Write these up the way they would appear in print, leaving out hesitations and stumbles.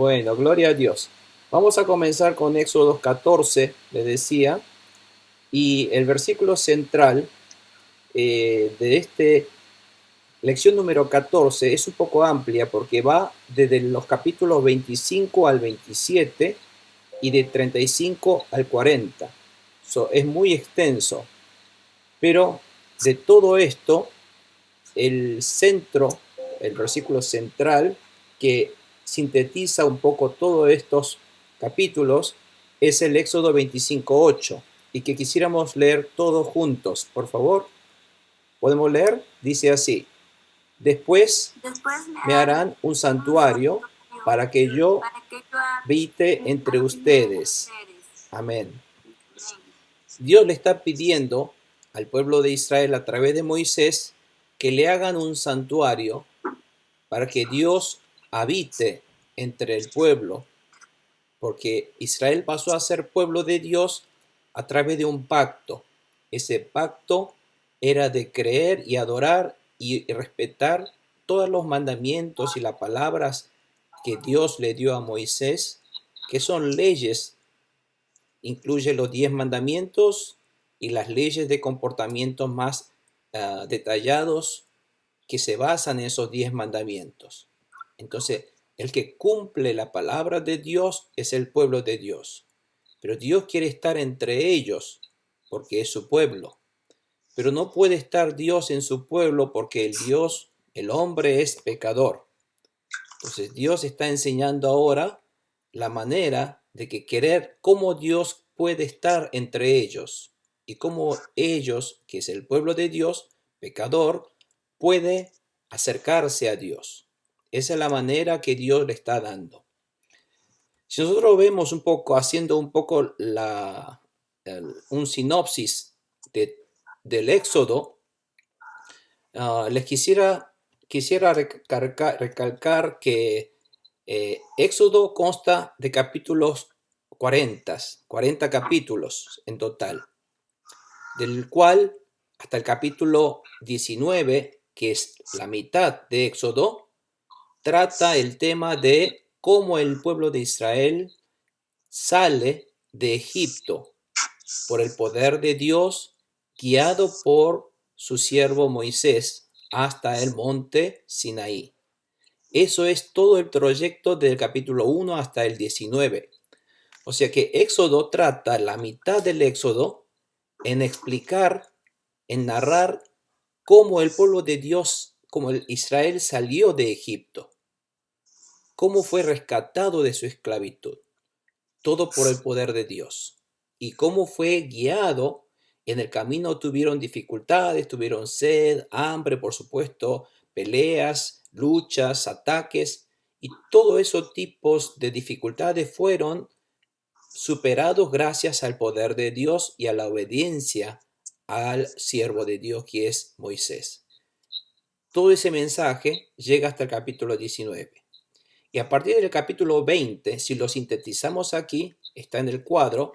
Bueno, gloria a Dios. Vamos a comenzar con Éxodo 14, le decía, y el versículo central de este lección número 14 es un poco amplia porque va desde los capítulos 25 al 27 y de 35 al 40. Es muy extenso, pero de todo esto, el centro, el versículo central que sintetiza un poco todos estos capítulos es el Éxodo 25:8 y que quisiéramos leer todos juntos, por favor. ¿Podemos leer? Dice así: después me harán un santuario para que yo habite entre ustedes. Amén. Dios le está pidiendo al pueblo de Israel a través de Moisés que le hagan un santuario para que Dios habite entre el pueblo, porque Israel pasó a ser pueblo de Dios a través de un pacto. Ese pacto era de creer y adorar y respetar todos los mandamientos y las palabras que Dios le dio a Moisés, que son leyes, incluye los 10 mandamientos y las leyes de comportamiento más detallados que se basan en esos 10 mandamientos. Entonces, el que cumple la palabra de Dios es el pueblo de Dios. Pero Dios quiere estar entre ellos porque es su pueblo. Pero no puede estar Dios en su pueblo porque el hombre es pecador. Entonces Dios está enseñando ahora la manera de que querer cómo Dios puede estar entre ellos y cómo ellos, que es el pueblo de Dios, pecador, puede acercarse a Dios. Esa es la manera que Dios le está dando. Si nosotros vemos un poco, haciendo un poco un sinopsis del Éxodo, les quisiera recalcar que Éxodo consta de capítulos 40 capítulos en total, del cual hasta el capítulo 19, que es la mitad de Éxodo, trata el tema de cómo el pueblo de Israel sale de Egipto por el poder de Dios, guiado por su siervo Moisés hasta el monte Sinaí. Eso es todo el trayecto del capítulo 1 hasta el 19. O sea que Éxodo trata la mitad del Éxodo en explicar, en narrar cómo el pueblo de Dios, cómo Israel salió de Egipto, cómo fue rescatado de su esclavitud, todo por el poder de Dios, y cómo fue guiado. En el camino tuvieron dificultades, tuvieron sed, hambre, por supuesto, peleas, luchas, ataques, y todos esos tipos de dificultades fueron superados gracias al poder de Dios y a la obediencia al siervo de Dios que es Moisés. Todo ese mensaje llega hasta el capítulo 19. Y a partir del capítulo 20, si lo sintetizamos aquí, está en el cuadro,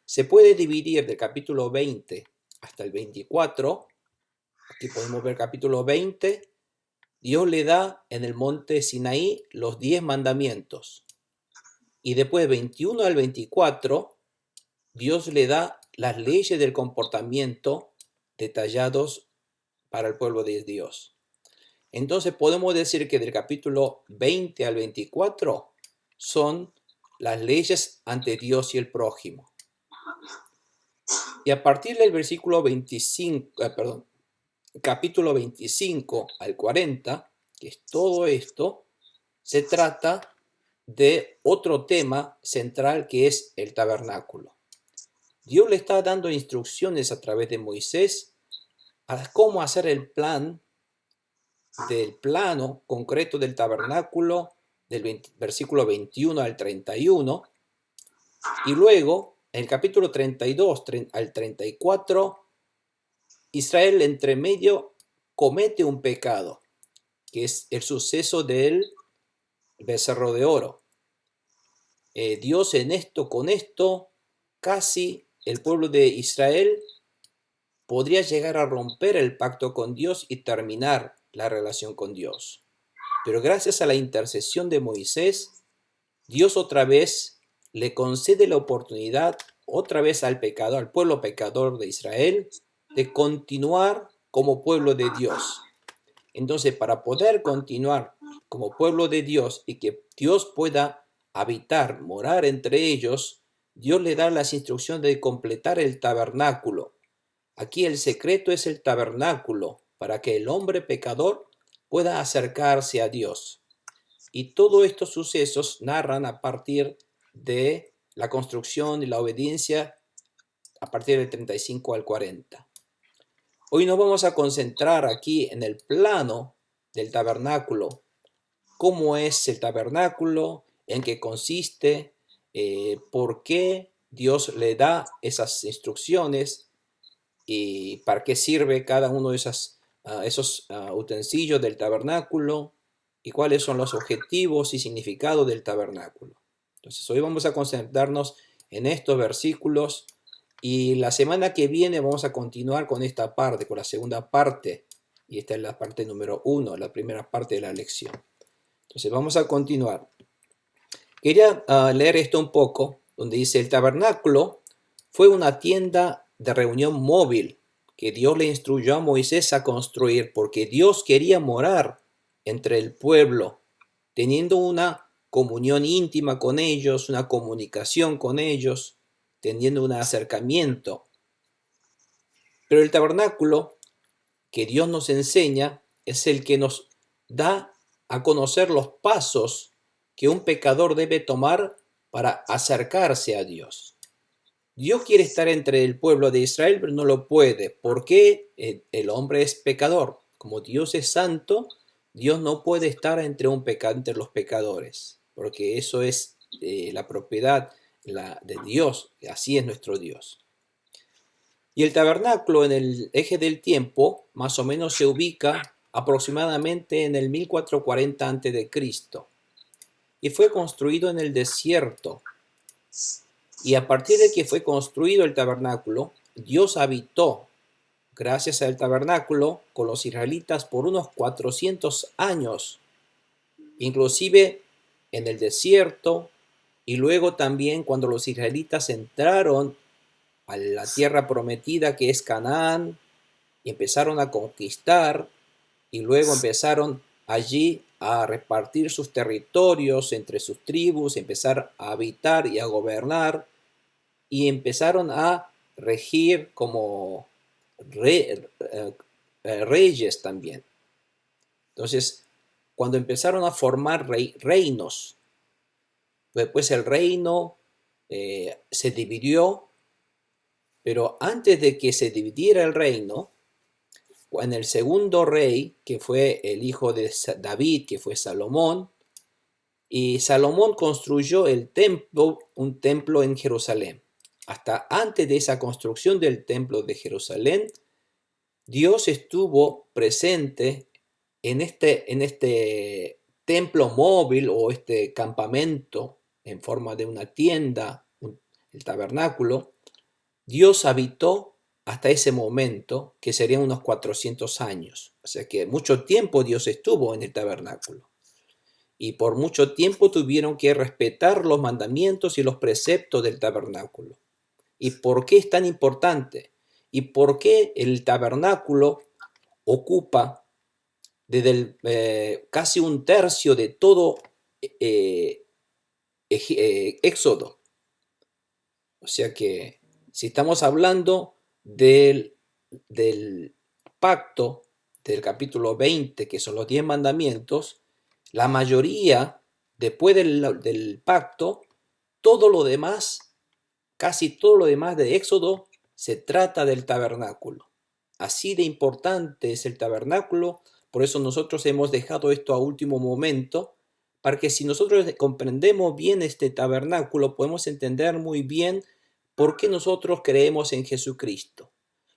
se puede dividir del capítulo 20 hasta el 24. Aquí podemos ver capítulo 20. Dios le da en el monte Sinaí los 10 mandamientos. Y después 21 al 24, Dios le da las leyes del comportamiento detallados para el pueblo de Dios. Entonces podemos decir que del capítulo 20 al 24 son las leyes ante Dios y el prójimo. Y a partir del versículo 25, capítulo 25 al 40, que es todo esto, se trata de otro tema central que es el tabernáculo. Dios le está dando instrucciones a través de Moisés a cómo hacer el plan del plano concreto del tabernáculo del versículo 21 al 31, y luego en el capítulo 32 al 34, Israel entre medio comete un pecado, que es el suceso del becerro de oro. Dios con esto, casi el pueblo de Israel podría llegar a romper el pacto con Dios y terminar la relación con Dios. Pero gracias a la intercesión de Moisés, Dios otra vez le concede la oportunidad otra vez al pecador, al pueblo pecador de Israel, de continuar como pueblo de Dios. Entonces, para poder continuar como pueblo de Dios y que Dios pueda habitar, morar entre ellos, Dios le da las instrucciones de completar el tabernáculo. Aquí el secreto es el tabernáculo, para que el hombre pecador pueda acercarse a Dios. Y todos estos sucesos narran a partir de la construcción y la obediencia a partir del 35 al 40. Hoy nos vamos a concentrar aquí en el plano del tabernáculo. ¿Cómo es el tabernáculo? ¿En qué consiste? ¿Por qué Dios le da esas instrucciones? ¿Y para qué sirve cada uno de esos utensilios del tabernáculo? ¿Y cuáles son los objetivos y significados del tabernáculo? Entonces, hoy vamos a concentrarnos en estos versículos y la semana que viene vamos a continuar con esta parte, con la segunda parte. Y esta es la parte número 1, la primera parte de la lección. Entonces, vamos a continuar. Quería leer esto un poco, donde dice: el tabernáculo fue una tienda de reunión móvil que Dios le instruyó a Moisés a construir porque Dios quería morar entre el pueblo, teniendo una comunión íntima con ellos, una comunicación con ellos, teniendo un acercamiento. Pero el tabernáculo que Dios nos enseña es el que nos da a conocer los pasos que un pecador debe tomar para acercarse a Dios. Dios quiere estar entre el pueblo de Israel, pero no lo puede, porque el hombre es pecador. Como Dios es santo, Dios no puede estar entre los pecadores, porque eso es la propiedad de Dios, así es nuestro Dios. Y el tabernáculo en el eje del tiempo más o menos se ubica aproximadamente en el 1440 a.C. y fue construido en el desierto. Y a partir de que fue construido el tabernáculo, Dios habitó, gracias al tabernáculo, con los israelitas por unos 400 años, inclusive en el desierto, y luego también cuando los israelitas entraron a la tierra prometida que es Canaán, y empezaron a conquistar, y luego empezaron allí a repartir sus territorios entre sus tribus, empezar a habitar y a gobernar, y empezaron a regir como reyes también. Entonces, cuando empezaron a formar reinos, después el reino se dividió, pero antes de que se dividiera el reino, en el segundo rey, que fue el hijo de David, que fue Salomón, y Salomón construyó un templo en Jerusalén. Hasta antes de esa construcción del templo de Jerusalén, Dios estuvo presente en este templo móvil o este campamento en forma de una tienda, el tabernáculo. Dios habitó hasta ese momento, que serían unos 400 años. O sea que mucho tiempo Dios estuvo en el tabernáculo. Y por mucho tiempo tuvieron que respetar los mandamientos y los preceptos del tabernáculo. ¿Y por qué es tan importante? ¿Y por qué el tabernáculo ocupa desde casi un tercio de todo Éxodo? O sea que si estamos hablando del pacto del capítulo 20, que son los 10 mandamientos, la mayoría, después del pacto, todo lo demás, casi todo lo demás de Éxodo, se trata del tabernáculo. Así de importante es el tabernáculo, por eso nosotros hemos dejado esto a último momento, para que si nosotros comprendemos bien este tabernáculo, podemos entender muy bien por qué nosotros creemos en Jesucristo.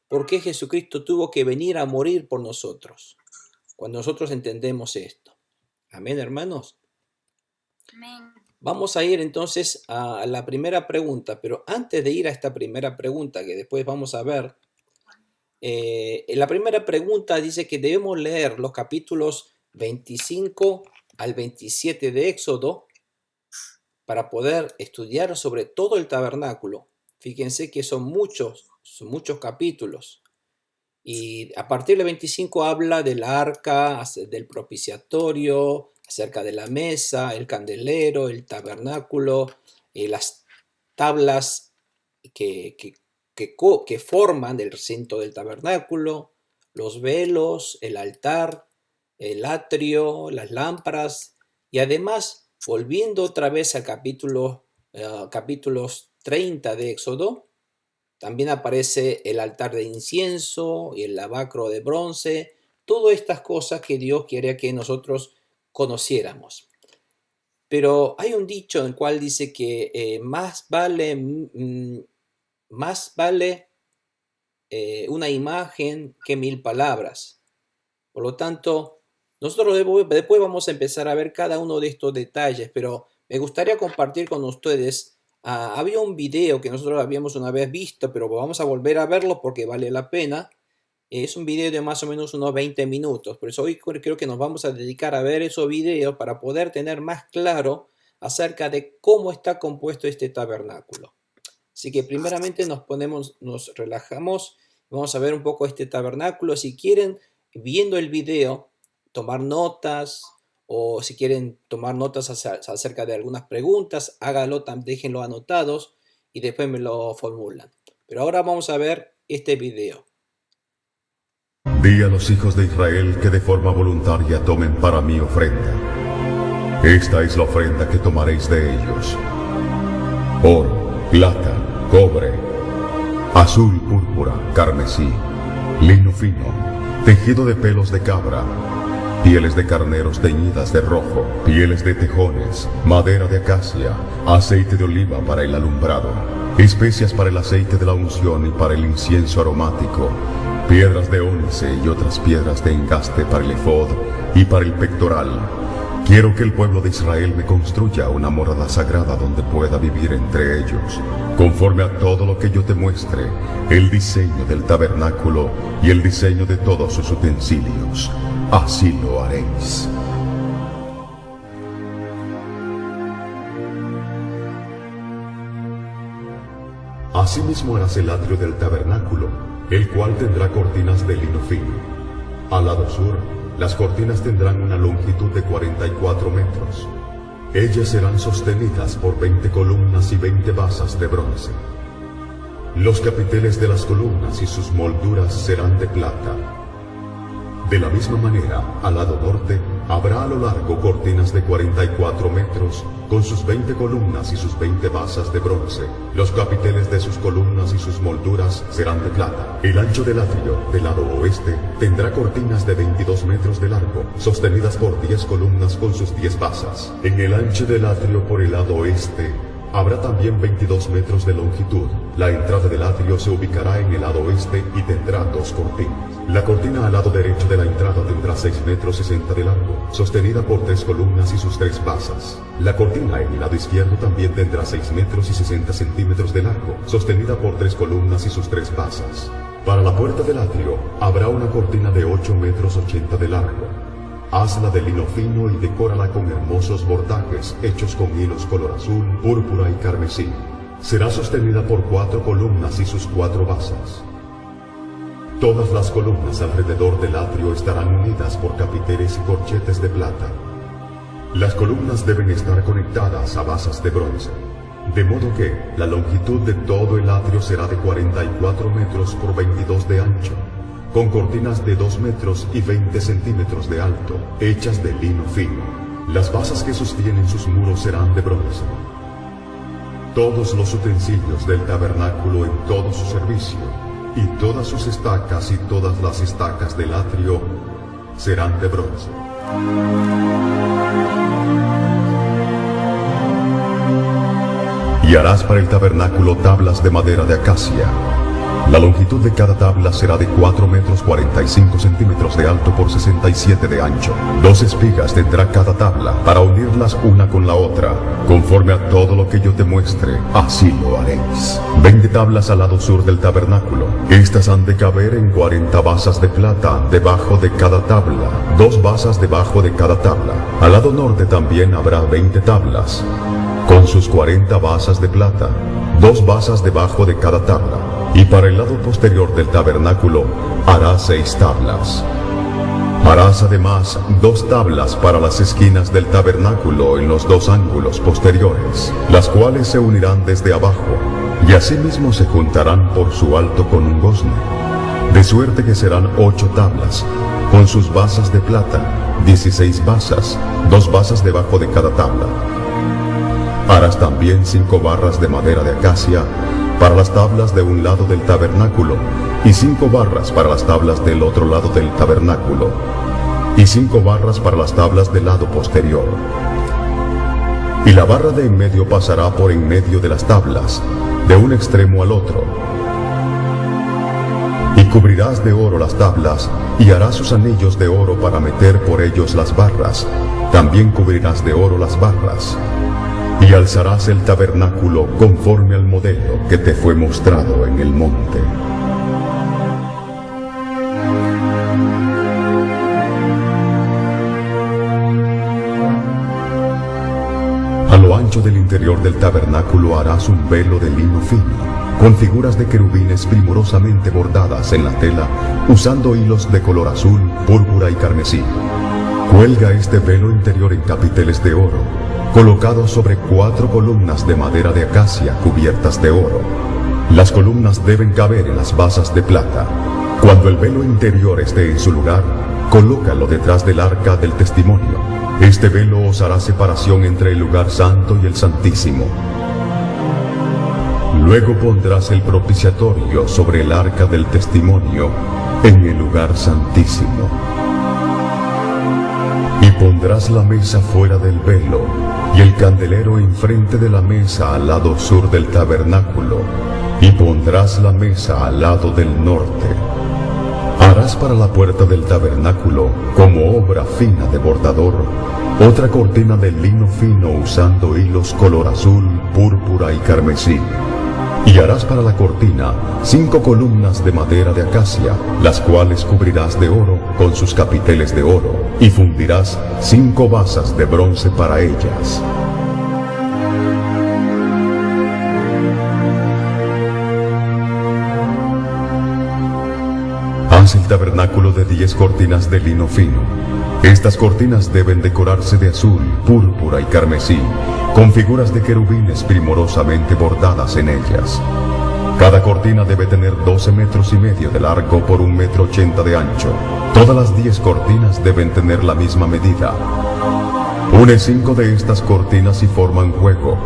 ¿Por qué Jesucristo tuvo que venir a morir por nosotros? Cuando nosotros entendemos esto. Amén, hermanos. Amén. Vamos a ir entonces a la primera pregunta, pero antes de ir a esta primera pregunta, que después vamos a ver, la primera pregunta dice que debemos leer los capítulos 25 al 27 de Éxodo para poder estudiar sobre todo el tabernáculo. Fíjense que son muchos capítulos. Y a partir del 25 habla del arca, del propiciatorio, acerca de la mesa, el candelero, el tabernáculo, las tablas que forman el recinto del tabernáculo, los velos, el altar, el atrio, las lámparas, y además, volviendo otra vez al capítulos 30 de Éxodo, también aparece el altar de incienso y el lavacro de bronce, todas estas cosas que Dios quiere que nosotros conociéramos. Pero hay un dicho en el cual dice que más vale una imagen que 1000 palabras. Por lo tanto, nosotros después vamos a empezar a ver cada uno de estos detalles, pero me gustaría compartir con ustedes. Había un video que nosotros habíamos una vez visto, pero vamos a volver a verlo porque vale la pena. Es un video de más o menos unos 20 minutos, por eso hoy creo que nos vamos a dedicar a ver esos videos para poder tener más claro acerca de cómo está compuesto este tabernáculo. Así que primeramente nos relajamos, vamos a ver un poco este tabernáculo. Si quieren, viendo el video, tomar notas, o si quieren tomar notas acerca de algunas preguntas, háganlo, déjenlo anotados y después me lo formulan. Pero ahora vamos a ver este video. Di a los hijos de Israel que de forma voluntaria tomen para mí ofrenda. Esta es la ofrenda que tomaréis de ellos: oro, plata, cobre, azul, púrpura, carmesí, lino fino, tejido de pelos de cabra, pieles de carneros teñidas de rojo, pieles de tejones, madera de acacia, aceite de oliva para el alumbrado, especias para el aceite de la unción y para el incienso aromático, piedras de ónice y otras piedras de engaste para el efod y para el pectoral. Quiero que el pueblo de Israel me construya una morada sagrada donde pueda vivir entre ellos, conforme a todo lo que yo te muestre, el diseño del tabernáculo y el diseño de todos sus utensilios. Así lo haréis. Asimismo harás el atrio del tabernáculo, el cual tendrá cortinas de lino fino. Al lado sur, las cortinas tendrán una longitud de 44 metros. Ellas serán sostenidas por 20 columnas y 20 basas de bronce. Los capiteles de las columnas y sus molduras serán de plata. De la misma manera, al lado norte, habrá a lo largo cortinas de 44 metros, con sus 20 columnas y sus 20 basas de bronce. Los capiteles de sus columnas y sus molduras serán de plata. El ancho del atrio, del lado oeste, tendrá cortinas de 22 metros de largo, sostenidas por 10 columnas con sus 10 basas. En el ancho del atrio por el lado oeste, habrá también 22 metros de longitud. La entrada del atrio se ubicará en el lado oeste y tendrá 2 cortinas. La cortina al lado derecho de la entrada tendrá 6 metros 60 de largo, sostenida por 3 columnas y sus 3 basas. La cortina en el lado izquierdo también tendrá 6 metros y 60 centímetros de largo, sostenida por 3 columnas y sus 3 basas. Para la puerta del atrio habrá una cortina de 8 metros 80 de largo. Hazla de lino fino y decórala con hermosos bordajes hechos con hilos color azul, púrpura y carmesí. Será sostenida por 4 columnas y sus 4 basas. Todas las columnas alrededor del atrio estarán unidas por capiteles y corchetes de plata. Las columnas deben estar conectadas a basas de bronce, de modo que la longitud de todo el atrio será de 44 metros por 22 de ancho, con cortinas de 2 metros y 20 centímetros de alto, hechas de lino fino. Las basas que sostienen sus muros serán de bronce. Todos los utensilios del tabernáculo en todo su servicio, y todas sus estacas y todas las estacas del atrio serán de bronce. Y harás para el tabernáculo tablas de madera de acacia. La longitud de cada tabla será de 4 metros 45 centímetros de alto por 67 de ancho. 2 espigas tendrá cada tabla para unirlas una con la otra, conforme a todo lo que yo te muestre, así lo haréis. 20 tablas al lado sur del tabernáculo. Estas han de caber en 40 basas de plata debajo de cada tabla, 2 basas debajo de cada tabla. Al lado norte también habrá 20 tablas, con sus 40 basas de plata, 2 basas debajo de cada tabla, y para el lado posterior del tabernáculo harás 6 tablas. Harás además 2 tablas para las esquinas del tabernáculo en los 2 ángulos posteriores, las cuales se unirán desde abajo, y asimismo se juntarán por su alto con un gozne, de suerte que serán 8 tablas, con sus basas de plata, 16 basas, 2 basas debajo de cada tabla. Harás también 5 barras de madera de acacia para las tablas de un lado del tabernáculo, y 5 barras para las tablas del otro lado del tabernáculo, y 5 barras para las tablas del lado posterior. Y la barra de en medio pasará por en medio de las tablas, de un extremo al otro. Y cubrirás de oro las tablas, y harás sus anillos de oro para meter por ellos las barras. También cubrirás de oro las barras. Y alzarás el tabernáculo conforme al modelo que te fue mostrado en el monte. A lo ancho del interior del tabernáculo harás un velo de lino fino, con figuras de querubines primorosamente bordadas en la tela, usando hilos de color azul, púrpura y carmesí. Cuelga este velo interior en capiteles de oro, colocados sobre 4 columnas de madera de acacia cubiertas de oro. Las columnas deben caber en las basas de plata. Cuando el velo interior esté en su lugar, colócalo detrás del arca del testimonio. Este velo os hará separación entre el lugar santo y el santísimo. Luego pondrás el propiciatorio sobre el arca del testimonio en el lugar santísimo. Y pondrás la mesa fuera del velo, y el candelero enfrente de la mesa al lado sur del tabernáculo, y pondrás la mesa al lado del norte. Harás para la puerta del tabernáculo, como obra fina de bordador, otra cortina de lino fino usando hilos color azul, púrpura y carmesí. Y harás para la cortina 5 columnas de madera de acacia, las cuales cubrirás de oro con sus capiteles de oro, y fundirás 5 basas de bronce para ellas. Haz el tabernáculo de 10 cortinas de lino fino. Estas cortinas deben decorarse de azul, púrpura y carmesí, con figuras de querubines primorosamente bordadas en ellas. Cada cortina debe tener 12 metros y medio de largo por 1,80 metros de ancho. Todas las 10 cortinas deben tener la misma medida. Une 5 de estas cortinas y forma un juego.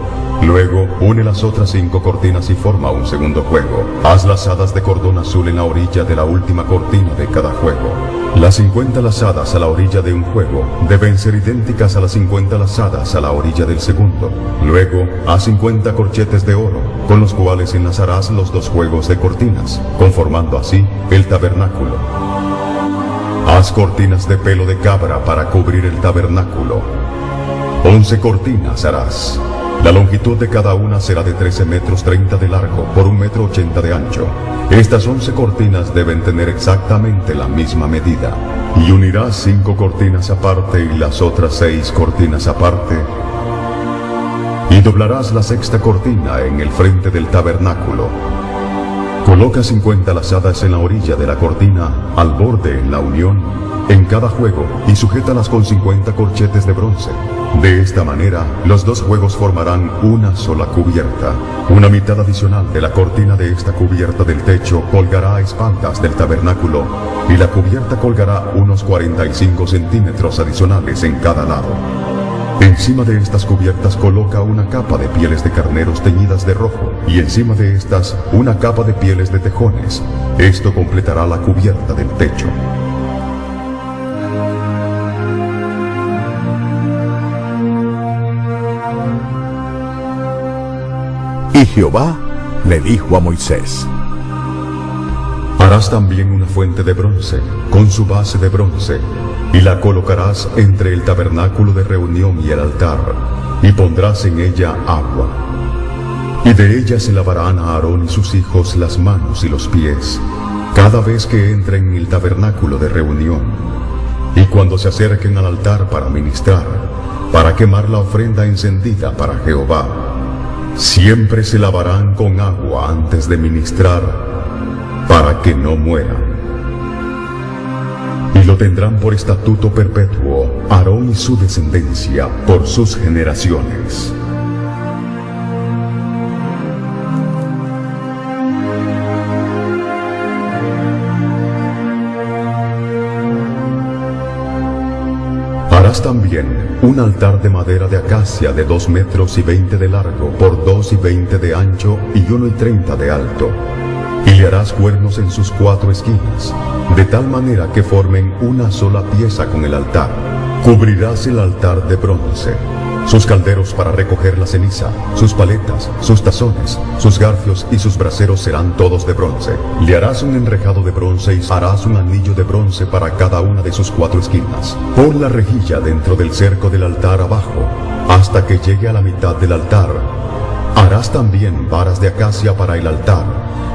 Luego, une las otras 5 cortinas y forma un segundo juego. Haz lazadas de cordón azul en la orilla de la última cortina de cada juego. Las 50 lazadas a la orilla de un juego deben ser idénticas a las 50 lazadas a la orilla del segundo. Luego, haz 50 corchetes de oro, con los cuales enlazarás los 2 juegos de cortinas, conformando así el tabernáculo. Haz cortinas de pelo de cabra para cubrir el tabernáculo. 11 cortinas harás. La longitud de cada una será de 13,30 metros de largo por 1,80 metros de ancho. Estas 11 cortinas deben tener exactamente la misma medida. Y unirás 5 cortinas aparte y las otras 6 cortinas aparte. Y doblarás la 6ª cortina en el frente del tabernáculo. Coloca 50 lazadas en la orilla de la cortina, al borde en la unión, en cada juego, y sujétalas con 50 corchetes de bronce. De esta manera, los 2 juegos formarán una sola cubierta. Una mitad adicional de la cortina de esta cubierta del techo colgará a espaldas del tabernáculo, y la cubierta colgará unos 45 centímetros adicionales en cada lado. Encima de estas cubiertas coloca una capa de pieles de carneros teñidas de rojo, y encima de estas una capa de pieles de tejones. Esto completará la cubierta del techo. Y Jehová le dijo a Moisés: Harás también una fuente de bronce, con su base de bronce, y la colocarás entre el tabernáculo de reunión y el altar, y pondrás en ella agua. Y de ella se lavarán a Aarón y sus hijos las manos y los pies, cada vez que entren en el tabernáculo de reunión. Y cuando se acerquen al altar para ministrar, para quemar la ofrenda encendida para Jehová. Siempre se lavarán con agua antes de ministrar, para que no mueran. Y lo tendrán por estatuto perpetuo Aarón y su descendencia por sus generaciones. Harás también un altar de madera de acacia de 2 metros y 20 de largo por 2 y 20 de ancho y 1 y 30 de alto. Y le harás cuernos en sus 4 esquinas, de tal manera que formen una sola pieza con el altar. Cubrirás el altar de bronce, sus calderos para recoger la ceniza, sus paletas, sus tazones, sus garfios y sus braseros serán todos de bronce. Le harás un enrejado de bronce y harás un anillo de bronce para cada una de sus 4 esquinas. Pon la rejilla dentro del cerco del altar abajo, hasta que llegue a la mitad del altar. Harás también varas de acacia para el altar,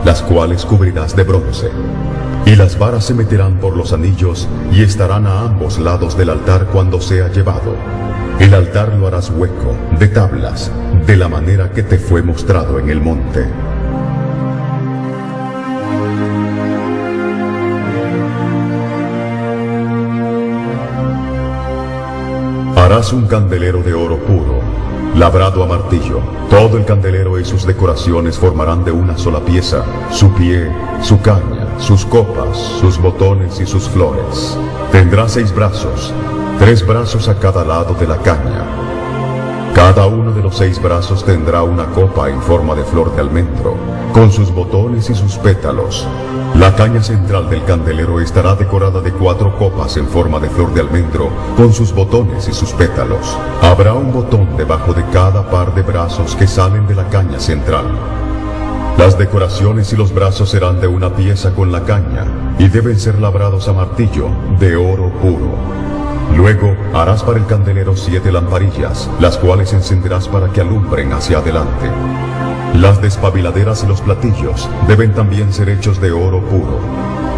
las cuales cubrirás de bronce. Y las varas se meterán por los anillos y estarán a ambos lados del altar cuando sea llevado. El altar lo harás hueco, de tablas, de la manera que te fue mostrado en el monte. Harás un candelero de oro puro, labrado a martillo. Todo el candelero y sus decoraciones formarán de una sola pieza, su pie, su caña, sus copas, sus botones y sus flores. Tendrá 6 brazos, 3 brazos a cada lado de la caña. Cada uno de los 6 brazos tendrá una copa en forma de flor de almendro, con sus botones y sus pétalos. La caña central del candelero estará decorada de 4 copas en forma de flor de almendro, con sus botones y sus pétalos. Habrá un botón debajo de cada par de brazos que salen de la caña central. Las decoraciones y los brazos serán de una pieza con la caña, y deben ser labrados a martillo, de oro puro. Luego harás para el candelero 7 lamparillas, las cuales encenderás para que alumbren hacia adelante. Las despabiladeras y los platillos deben también ser hechos de oro puro.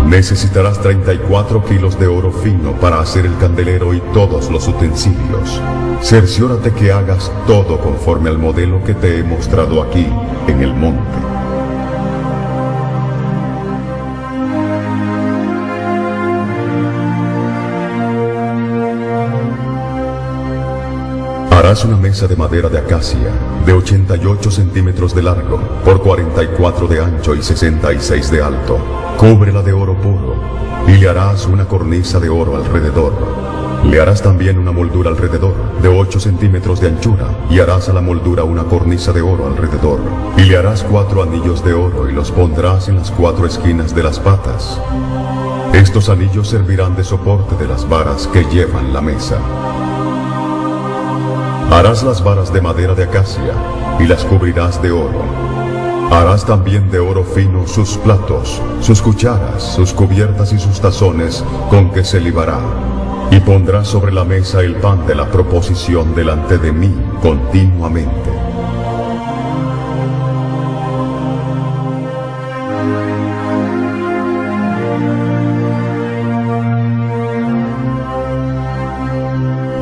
Necesitarás 34 kilos de oro fino para hacer el candelero y todos los utensilios. Cerciórate que hagas todo conforme al modelo que te he mostrado aquí en el monte. Harás una mesa de madera de acacia, de 88 centímetros de largo, por 44 de ancho y 66 de alto. Cúbrela de oro puro, y le harás una cornisa de oro alrededor. Le harás también una moldura alrededor, de 8 centímetros de anchura, y harás a la moldura una cornisa de oro alrededor. Y le harás 4 anillos de oro, y los pondrás en las 4 esquinas de las patas. Estos anillos servirán de soporte de las varas que llevan la mesa. Harás las varas de madera de acacia, y las cubrirás de oro. Harás también de oro fino sus platos, sus cucharas, sus cubiertas y sus tazones con que se libará. Y pondrás sobre la mesa el pan de la proposición delante de mí continuamente.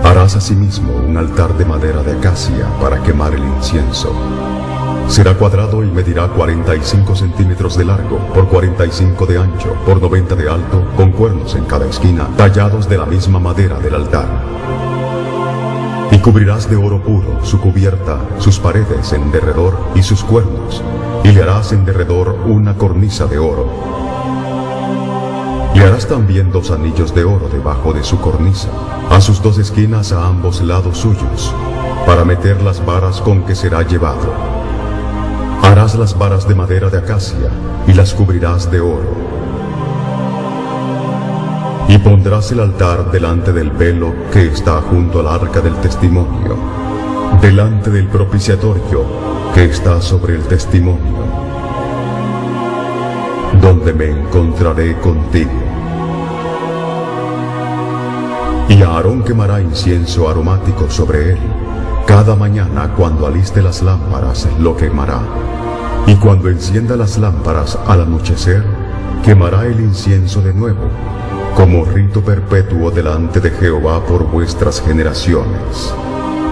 Harás asimismo un altar de madera de acacia para quemar el incienso. Será cuadrado y medirá 45 centímetros de largo, por 45 de ancho, por 90 de alto, con cuernos en cada esquina, tallados de la misma madera del altar. Y cubrirás de oro puro su cubierta, sus paredes en derredor y sus cuernos, y le harás en derredor una cornisa de oro. Le harás también 2 anillos de oro debajo de su cornisa, a sus 2 esquinas a ambos lados suyos, para meter las varas con que será llevado. Harás las varas de madera de acacia, y las cubrirás de oro. Y pondrás el altar delante del velo que está junto al arca del testimonio, delante del propiciatorio que está sobre el testimonio, donde me encontraré contigo. Y Aarón quemará incienso aromático sobre él. Cada mañana cuando aliste las lámparas lo quemará. Y cuando encienda las lámparas al anochecer, quemará el incienso de nuevo, como rito perpetuo delante de Jehová por vuestras generaciones.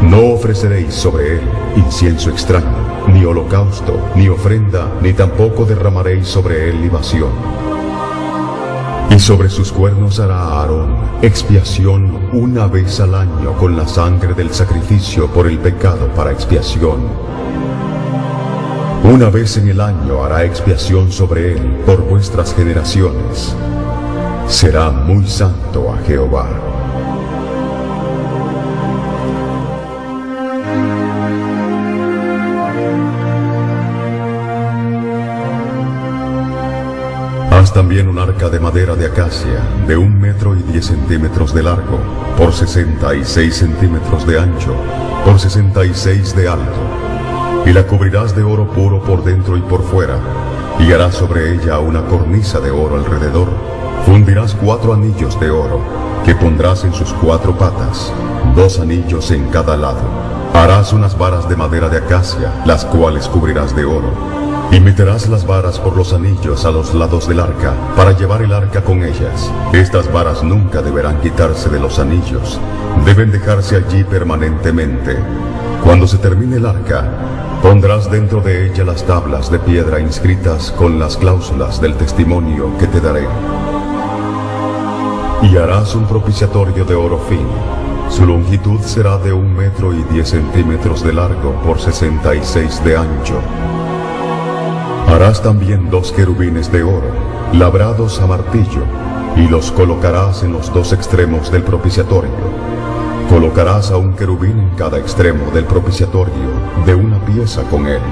No ofreceréis sobre él incienso extraño, ni holocausto, ni ofrenda, ni tampoco derramaréis sobre él libación. Y sobre sus cuernos hará Aarón expiación una vez al año con la sangre del sacrificio por el pecado para expiación. Una vez en el año hará expiación sobre él por vuestras generaciones. Será muy santo a Jehová. Haz también un arca de madera de acacia, de 1 metro y 10 centímetros de largo, por 66 centímetros de ancho, por 66 de alto. Y la cubrirás de oro puro por dentro y por fuera, y harás sobre ella una cornisa de oro alrededor. Fundirás 4 anillos de oro, que pondrás en sus 4 patas, 2 anillos en cada lado. Harás unas varas de madera de acacia, las cuales cubrirás de oro. Y meterás las varas por los anillos a los lados del arca, para llevar el arca con ellas. Estas varas nunca deberán quitarse de los anillos, deben dejarse allí permanentemente. Cuando se termine el arca, pondrás dentro de ella las tablas de piedra inscritas con las cláusulas del testimonio que te daré. Y harás un propiciatorio de oro fino. Su longitud será de 1 metro y 10 centímetros de largo por 66 de ancho. Harás también 2 querubines de oro, labrados a martillo, y los colocarás en los 2 extremos del propiciatorio. Colocarás a un querubín en cada extremo del propiciatorio, de una pieza con él.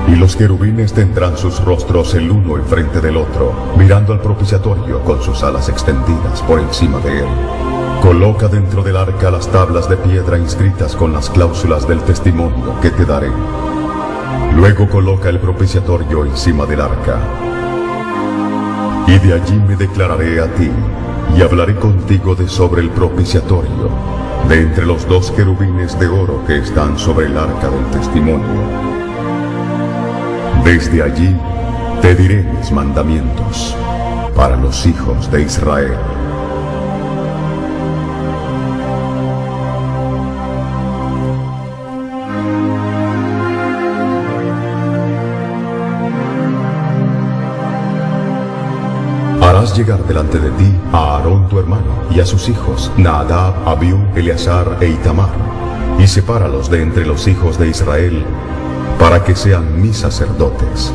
Y los querubines tendrán sus rostros el uno enfrente del otro, mirando al propiciatorio con sus alas extendidas por encima de él. Coloca dentro del arca las tablas de piedra inscritas con las cláusulas del testimonio que te daré. Luego coloca el propiciatorio encima del arca. Y de allí me declararé a ti, y hablaré contigo de sobre el propiciatorio, de entre los 2 querubines de oro que están sobre el arca del testimonio. Desde allí te diré mis mandamientos para los hijos de Israel. Harás llegar delante de ti a Aarón tu hermano y a sus hijos, Nadab, Abiú, Eleazar e Itamar, y sepáralos de entre los hijos de Israel, para que sean mis sacerdotes.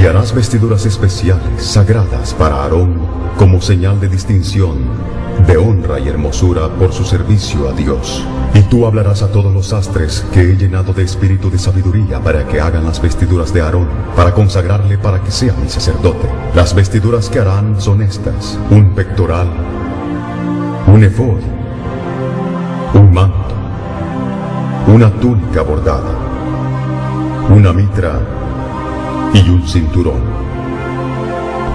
Y harás vestiduras especiales, sagradas para Aarón, como señal de distinción, de honra y hermosura por su servicio a Dios. Y tú hablarás a todos los sastres que he llenado de espíritu de sabiduría para que hagan las vestiduras de Aarón, para consagrarle para que sea mi sacerdote. Las vestiduras que harán son estas: un pectoral, un efod, un manto, una túnica bordada, una mitra y un cinturón.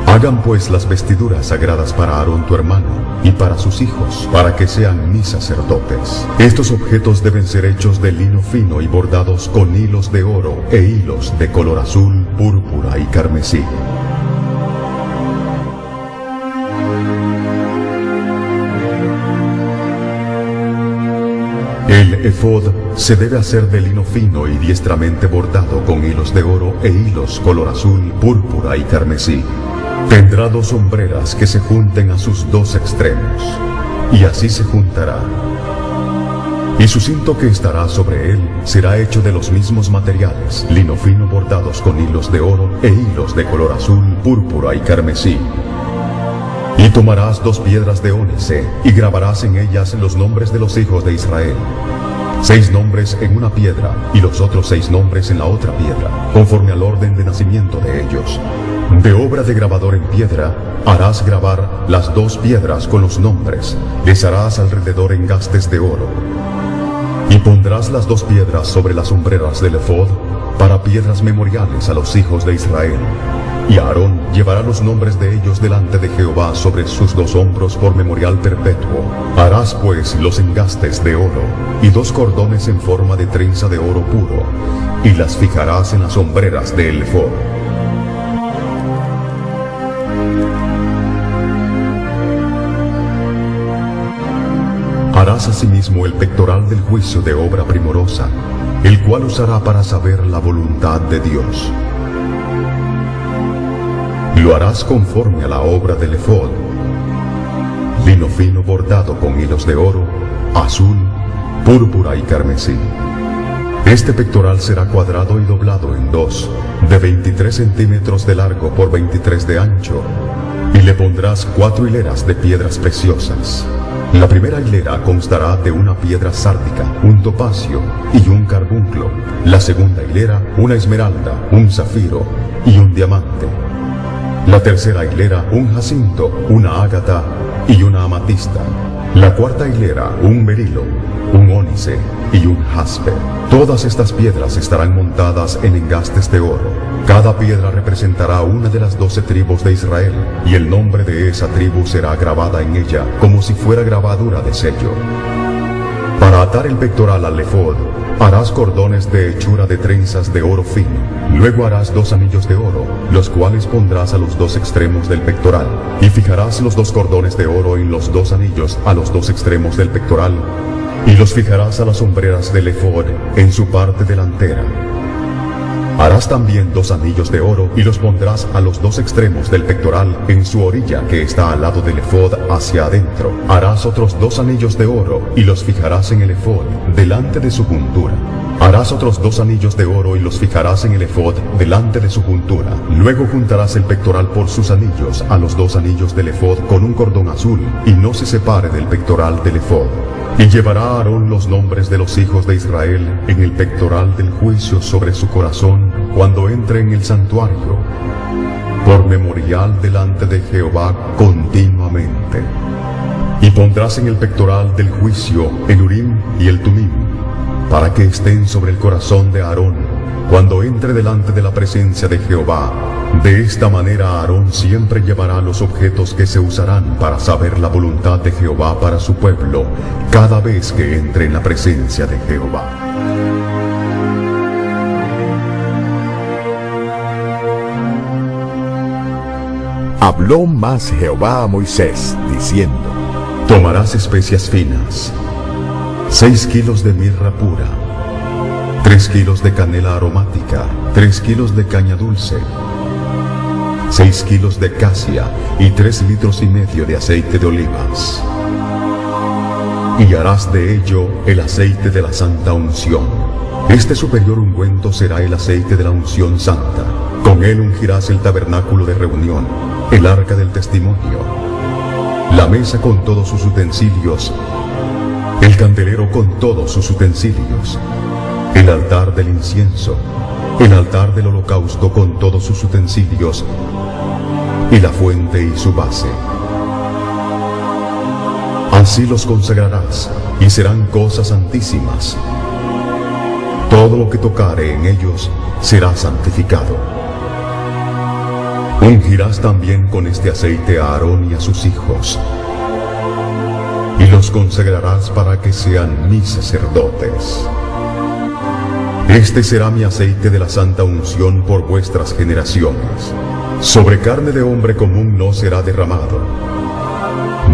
Hagan pues las vestiduras sagradas para Aarón tu hermano y para sus hijos, para que sean mis sacerdotes. Estos objetos deben ser hechos de lino fino y bordados con hilos de oro e hilos de color azul, púrpura y carmesí. El efod se debe hacer de lino fino y diestramente bordado con hilos de oro e hilos color azul, púrpura y carmesí. Tendrá 2 hombreras que se junten a sus 2 extremos, y así se juntará. Y su cinto que estará sobre él será hecho de los mismos materiales, lino fino bordados con hilos de oro e hilos de color azul, púrpura y carmesí. Y tomarás 2 piedras de ónice, y grabarás en ellas los nombres de los hijos de Israel. 6 nombres en una piedra, y los otros 6 nombres en la otra piedra, conforme al orden de nacimiento de ellos. De obra de grabador en piedra, harás grabar las 2 piedras con los nombres, les harás alrededor engastes de oro. Y pondrás las 2 piedras sobre las hombreras del efod, para piedras memoriales a los hijos de Israel. Y Aarón llevará los nombres de ellos delante de Jehová sobre sus 2 hombros por memorial perpetuo. Harás pues los engastes de oro, y 2 cordones en forma de trenza de oro puro, y las fijarás en las hombreras del efod. Harás Harás asimismo el pectoral del juicio de obra primorosa, el cual usará para saber la voluntad de Dios. Lo harás conforme a la obra del efod: lino fino bordado con hilos de oro, azul, púrpura y carmesí. Este pectoral será cuadrado y doblado en dos, de 23 centímetros de largo por 23 de ancho, y le pondrás 4 hileras de piedras preciosas. La primera hilera constará de una piedra sárdica, un topacio y un carbunclo. La segunda hilera, una esmeralda, un zafiro y un diamante. La tercera hilera, un jacinto, una ágata y una amatista. La cuarta hilera, un berilo, un ónice y un jaspe. Todas estas piedras estarán montadas en engastes de oro. Cada piedra representará una de las 12 tribus de Israel, y el nombre de esa tribu será grabada en ella, como si fuera grabadura de sello. Para atar el pectoral al efod, harás cordones de hechura de trenzas de oro fino. Luego harás 2 anillos de oro, los cuales pondrás a los 2 extremos del pectoral, y fijarás los 2 cordones de oro en los 2 anillos a los 2 extremos del pectoral, y los fijarás a las hombreras del efod en su parte delantera. Harás también 2 anillos de oro y los pondrás a los 2 extremos del pectoral en su orilla que está al lado del efod hacia adentro. Harás otros 2 anillos de oro y los fijarás en el efod delante de su juntura. Harás otros 2 anillos de oro y los fijarás en el efod delante de su juntura. Luego juntarás el pectoral por sus anillos a los 2 anillos del efod con un cordón azul, y no se separe del pectoral del efod. Y llevará Aarón los nombres de los hijos de Israel en el pectoral del juicio sobre su corazón cuando entre en el santuario, por memorial delante de Jehová continuamente. Y pondrás en el pectoral del juicio el Urim y el Tumim, para que estén sobre el corazón de Aarón cuando entre delante de la presencia de Jehová. De esta manera Aarón siempre llevará los objetos que se usarán para saber la voluntad de Jehová para su pueblo, cada vez que entre en la presencia de Jehová. Habló más Jehová a Moisés, diciendo: Tomarás especias finas, 6 kilos de mirra pura, 3 kilos de canela aromática, 3 kilos de caña dulce, 6 kilos de casia y 3,5 litros de aceite de olivas. Y harás de ello el aceite de la santa unción. Este superior ungüento será el aceite de la unción santa. Con él ungirás el tabernáculo de reunión, el arca del testimonio, la mesa con todos sus utensilios, el candelero con todos sus utensilios, el altar del incienso, el altar del holocausto con todos sus utensilios, y la fuente y su base. Así los consagrarás, y serán cosas santísimas. Todo lo que tocare en ellos será santificado. Ungirás también con este aceite a Aarón y a sus hijos, y los consagrarás para que sean mis sacerdotes. Este será mi aceite de la santa unción por vuestras generaciones. Sobre carne de hombre común no será derramado,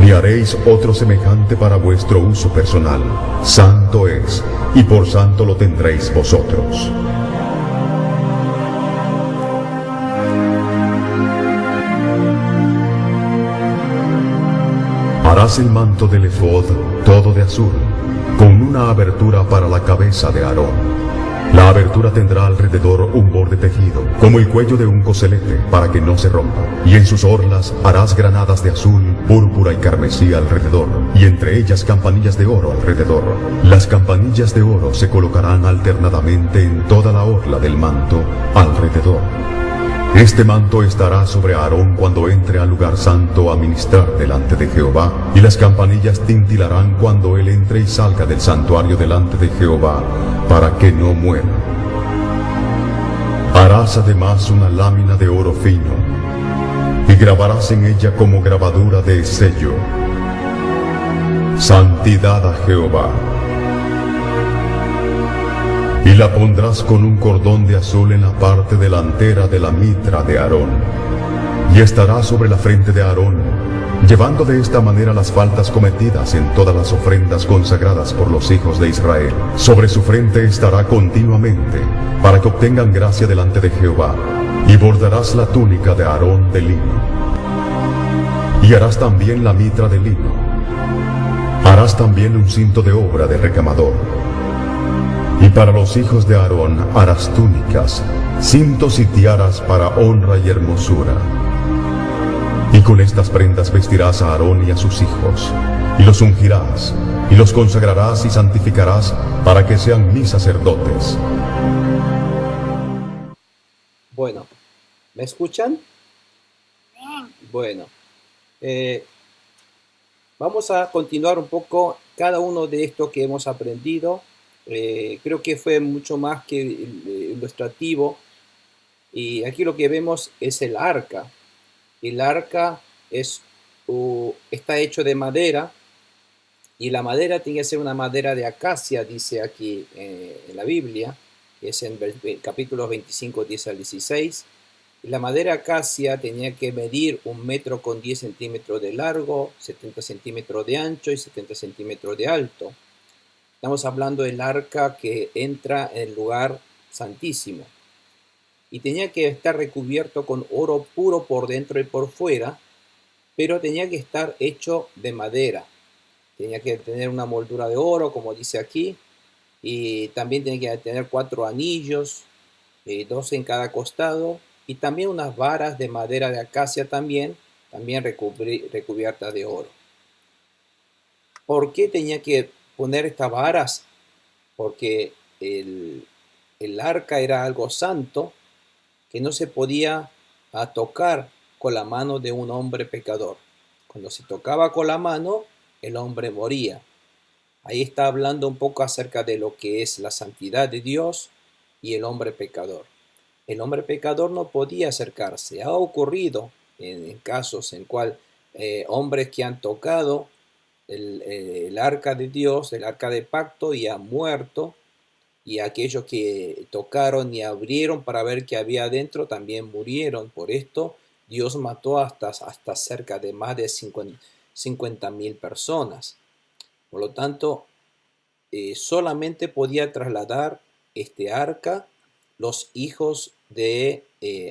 ni haréis otro semejante para vuestro uso personal. Santo es, y por santo lo tendréis vosotros. Harás el manto del efod todo de azul, con una abertura para la cabeza de Aarón. La abertura tendrá alrededor un borde tejido, como el cuello de un coselete, para que no se rompa. Y en sus orlas harás granadas de azul, púrpura y carmesí alrededor, y entre ellas campanillas de oro alrededor. Las campanillas de oro se colocarán alternadamente en toda la orla del manto alrededor. Este manto estará sobre Aarón cuando entre al lugar santo a ministrar delante de Jehová, y las campanillas tintilarán cuando él entre y salga del santuario delante de Jehová, para que no muera. Harás además una lámina de oro fino, y grabarás en ella como grabadura de sello: Santidad a Jehová. Y la pondrás con un cordón de azul en la parte delantera de la mitra de Aarón, y estará sobre la frente de Aarón, llevando de esta manera las faltas cometidas en todas las ofrendas consagradas por los hijos de Israel. Sobre su frente estará continuamente, para que obtengan gracia delante de Jehová. Y bordarás la túnica de Aarón de lino. Y harás también la mitra de lino. Harás también un cinto de obra de recamador. Y para los hijos de Aarón harás túnicas, cintos y tiaras para honra y hermosura. Y con estas prendas vestirás a Aarón y a sus hijos, y los ungirás, y los consagrarás y santificarás para que sean mis sacerdotes. Bueno, ¿me escuchan? Amén. Bueno, vamos a continuar un poco cada uno de estos que hemos aprendido. Creo que fue mucho más que ilustrativo. Y aquí lo que vemos es el arca. El arca está hecho de madera, y la madera tiene que ser una madera de acacia, dice aquí en la Biblia, es en capítulos 25, 10 al 16. Y la madera acacia tenía que medir 1 metro con 10 centímetros de largo, 70 centímetros de ancho y 70 centímetros de alto. Estamos hablando del arca que entra en el lugar santísimo. Y tenía que estar recubierto con oro puro por dentro y por fuera, pero tenía que estar hecho de madera. Tenía que tener una moldura de oro, como dice aquí, y también tenía que tener 4 anillos, 2 en cada costado, y también unas varas de madera de acacia también recubiertas de oro. ¿Por qué tenía que poner estas varas? Porque el arca era algo santo que no se podía tocar con la mano de un hombre pecador. Cuando se tocaba con la mano, el hombre moría. Ahí está hablando un poco acerca de lo que es la santidad de Dios y el hombre pecador. El hombre pecador no podía acercarse. Ha ocurrido en casos en cual hombres que han tocado el arca de Dios, el arca de pacto, y han muerto, y aquellos que tocaron y abrieron para ver qué había adentro también murieron. Por esto Dios mató hasta cerca de más de 50.000 personas. Por lo tanto, solamente podía trasladar este arca los hijos de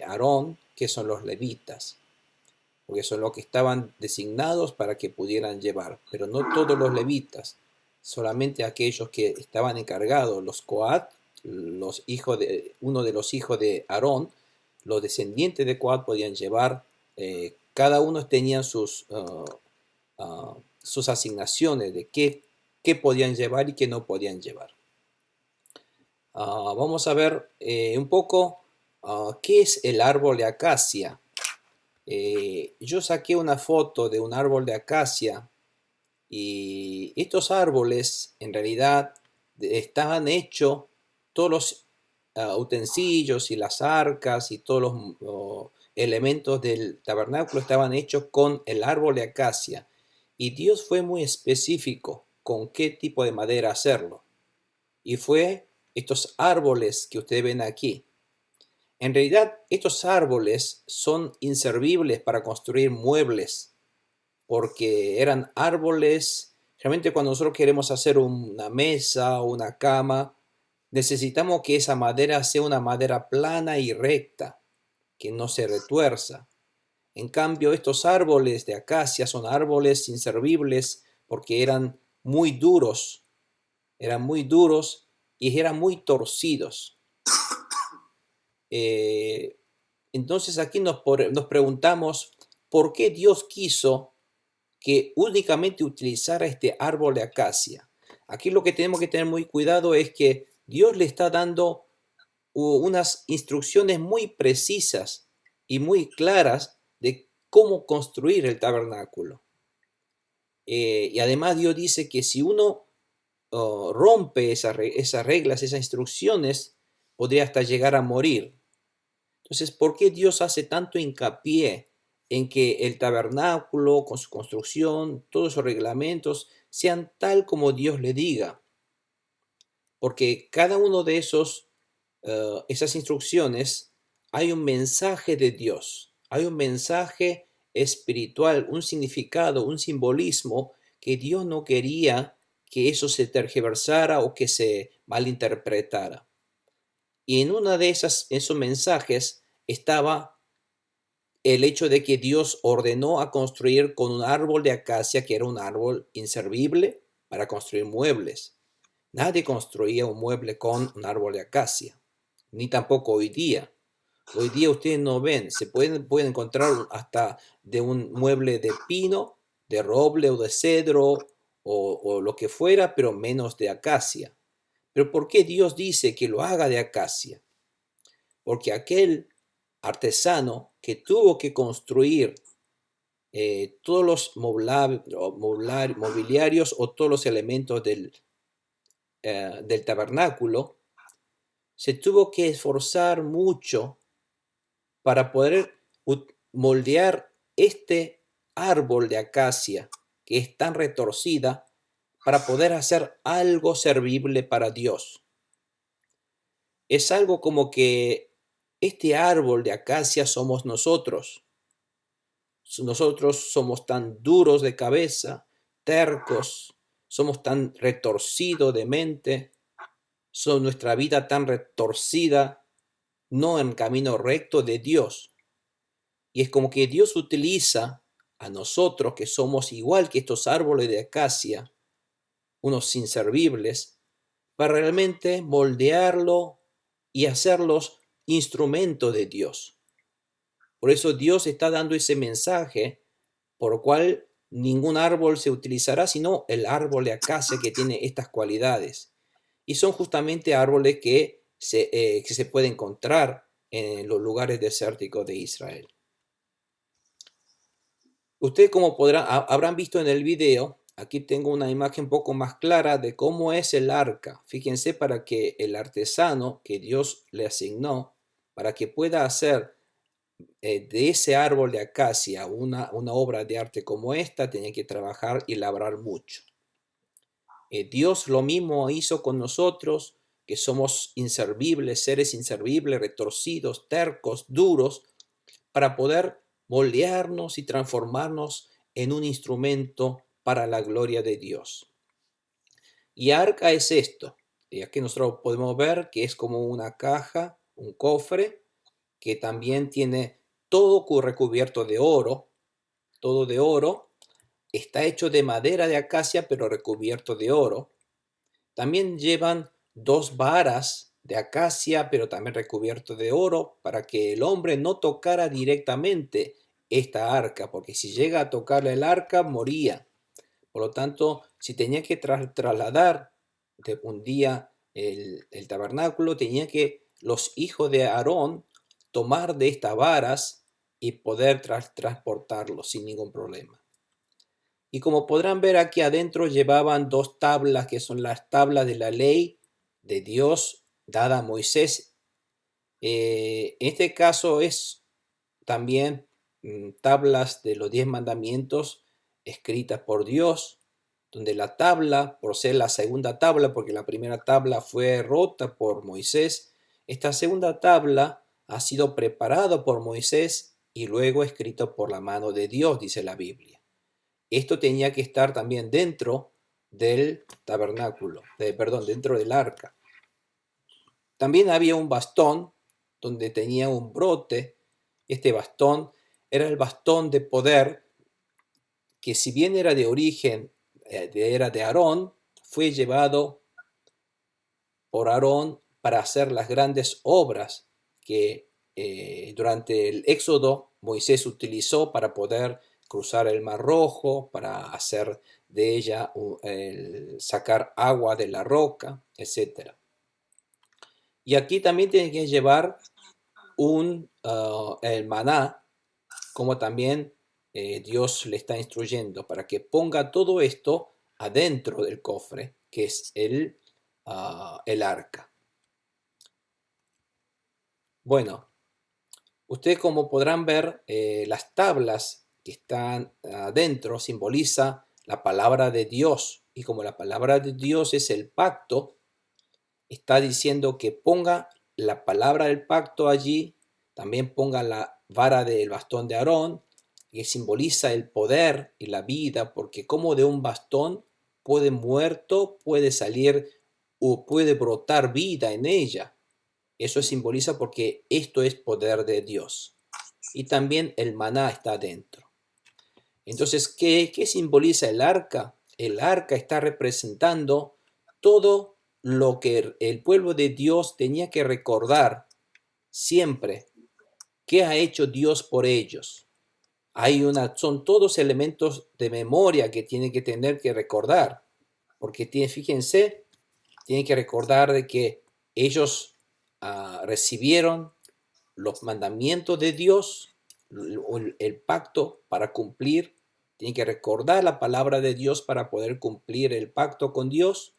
Aarón, que son los levitas, porque son los que estaban designados para que pudieran llevar, pero no todos los levitas, solamente aquellos que estaban encargados, los Coat, uno de los hijos de Aarón, los descendientes de Coat podían llevar. Cada uno tenía sus asignaciones de qué podían llevar y qué no podían llevar. Vamos a ver un poco qué es el árbol de acacia. Yo saqué una foto de un árbol de acacia, y estos árboles en realidad estaban hechos, todos los utensilios y las arcas y todos los elementos del tabernáculo estaban hechos con el árbol de acacia, y Dios fue muy específico con qué tipo de madera hacerlo, y fue estos árboles que ustedes ven aquí. En realidad, estos árboles son inservibles para construir muebles, porque eran árboles. Realmente, cuando nosotros queremos hacer una mesa o una cama, necesitamos que esa madera sea una madera plana y recta, que no se retuerza. En cambio, estos árboles de acacia son árboles inservibles porque eran muy duros y eran muy torcidos. Entonces aquí nos preguntamos por qué Dios quiso que únicamente utilizara este árbol de acacia. Aquí lo que tenemos que tener muy cuidado es que Dios le está dando unas instrucciones muy precisas y muy claras de cómo construir el tabernáculo. Y además Dios dice que si uno rompe esas reglas, esas instrucciones, podría hasta llegar a morir. Entonces, ¿por qué Dios hace tanto hincapié en que el tabernáculo, con su construcción, todos esos reglamentos, sean tal como Dios le diga? Porque cada uno de esas instrucciones, hay un mensaje de Dios, hay un mensaje espiritual, un significado, un simbolismo que Dios no quería que eso se tergiversara o que se malinterpretara. Y en una de esos mensajes estaba el hecho de que Dios ordenó a construir con un árbol de acacia, que era un árbol inservible para construir muebles. Nadie construía un mueble con un árbol de acacia, ni tampoco hoy día. Hoy día ustedes no ven, se pueden encontrar hasta de un mueble de pino, de roble o de cedro o lo que fuera, pero menos de acacia. ¿Pero por qué Dios dice que lo haga de acacia? Porque aquel artesano que tuvo que construir todos los mobiliarios o todos los elementos del tabernáculo, se tuvo que esforzar mucho para poder moldear este árbol de acacia que es tan retorcida para poder hacer algo servible para Dios. Es algo como que este árbol de acacia somos nosotros. Nosotros somos tan duros de cabeza, tercos, somos tan retorcidos de mente, nuestra vida tan retorcida, no en camino recto de Dios. Y es como que Dios utiliza a nosotros, que somos igual que estos árboles de acacia, unos inservibles, para realmente moldearlo y hacerlos instrumentos de Dios. Por eso Dios está dando ese mensaje por lo cual ningún árbol se utilizará sino el árbol de acacia que tiene estas cualidades. Y son justamente árboles que se puede encontrar en los lugares desérticos de Israel. Ustedes como habrán visto en el video, aquí tengo una imagen un poco más clara de cómo es el arca. Fíjense, para que el artesano que Dios le asignó, para que pueda hacer de ese árbol de acacia una obra de arte como esta, tenía que trabajar y labrar mucho. Dios lo mismo hizo con nosotros, que somos inservibles, seres inservibles, retorcidos, tercos, duros, para poder moldearnos y transformarnos en un instrumento para la gloria de Dios. Y arca es esto. Y aquí nosotros podemos ver que es como una caja, un cofre, que también tiene todo recubierto de oro, todo de oro. Está hecho de madera de acacia, pero recubierto de oro. También llevan 2 varas de acacia, pero también recubierto de oro, para que el hombre no tocara directamente esta arca, porque si llega a tocarle el arca, moría. Por lo tanto, si tenía que trasladar de un día el tabernáculo, tenía que los hijos de Aarón tomar de estas varas y poder transportarlo sin ningún problema. Y como podrán ver, aquí adentro llevaban 2 tablas, que son las tablas de la ley de Dios dada a Moisés. En este caso es también tablas de los 10 mandamientos escritas por Dios, donde la tabla, por ser la segunda tabla, porque la primera tabla fue rota por Moisés, esta segunda tabla ha sido preparada por Moisés y luego escrita por la mano de Dios, dice la Biblia. Esto tenía que estar también dentro del tabernáculo, dentro del arca. También había un bastón donde tenía un brote. Este bastón era el bastón de poder, que si bien era de origen, era de Aarón, fue llevado por Aarón para hacer las grandes obras que durante el Éxodo Moisés utilizó para poder cruzar el Mar Rojo, para hacer de ella sacar agua de la roca, etc. Y aquí también tiene que llevar el maná, como también Dios le está instruyendo para que ponga todo esto adentro del cofre, que es el arca. Bueno, ustedes como podrán ver, las tablas que están adentro simboliza la palabra de Dios, y como la palabra de Dios es el pacto, está diciendo que ponga la palabra del pacto allí, también ponga la vara del bastón de Aarón, que simboliza el poder y la vida, porque como de un bastón puede salir o puede brotar vida en ella. Eso simboliza porque esto es poder de Dios. Y también el maná está dentro. Entonces, ¿qué simboliza el arca? El arca está representando todo lo que el pueblo de Dios tenía que recordar siempre. ¿Qué ha hecho Dios por ellos? Son todos elementos de memoria que tienen que tener que recordar. Porque fíjense, tienen que recordar de que ellos recibieron los mandamientos de Dios, el pacto para cumplir. Tienen que recordar la palabra de Dios para poder cumplir el pacto con Dios.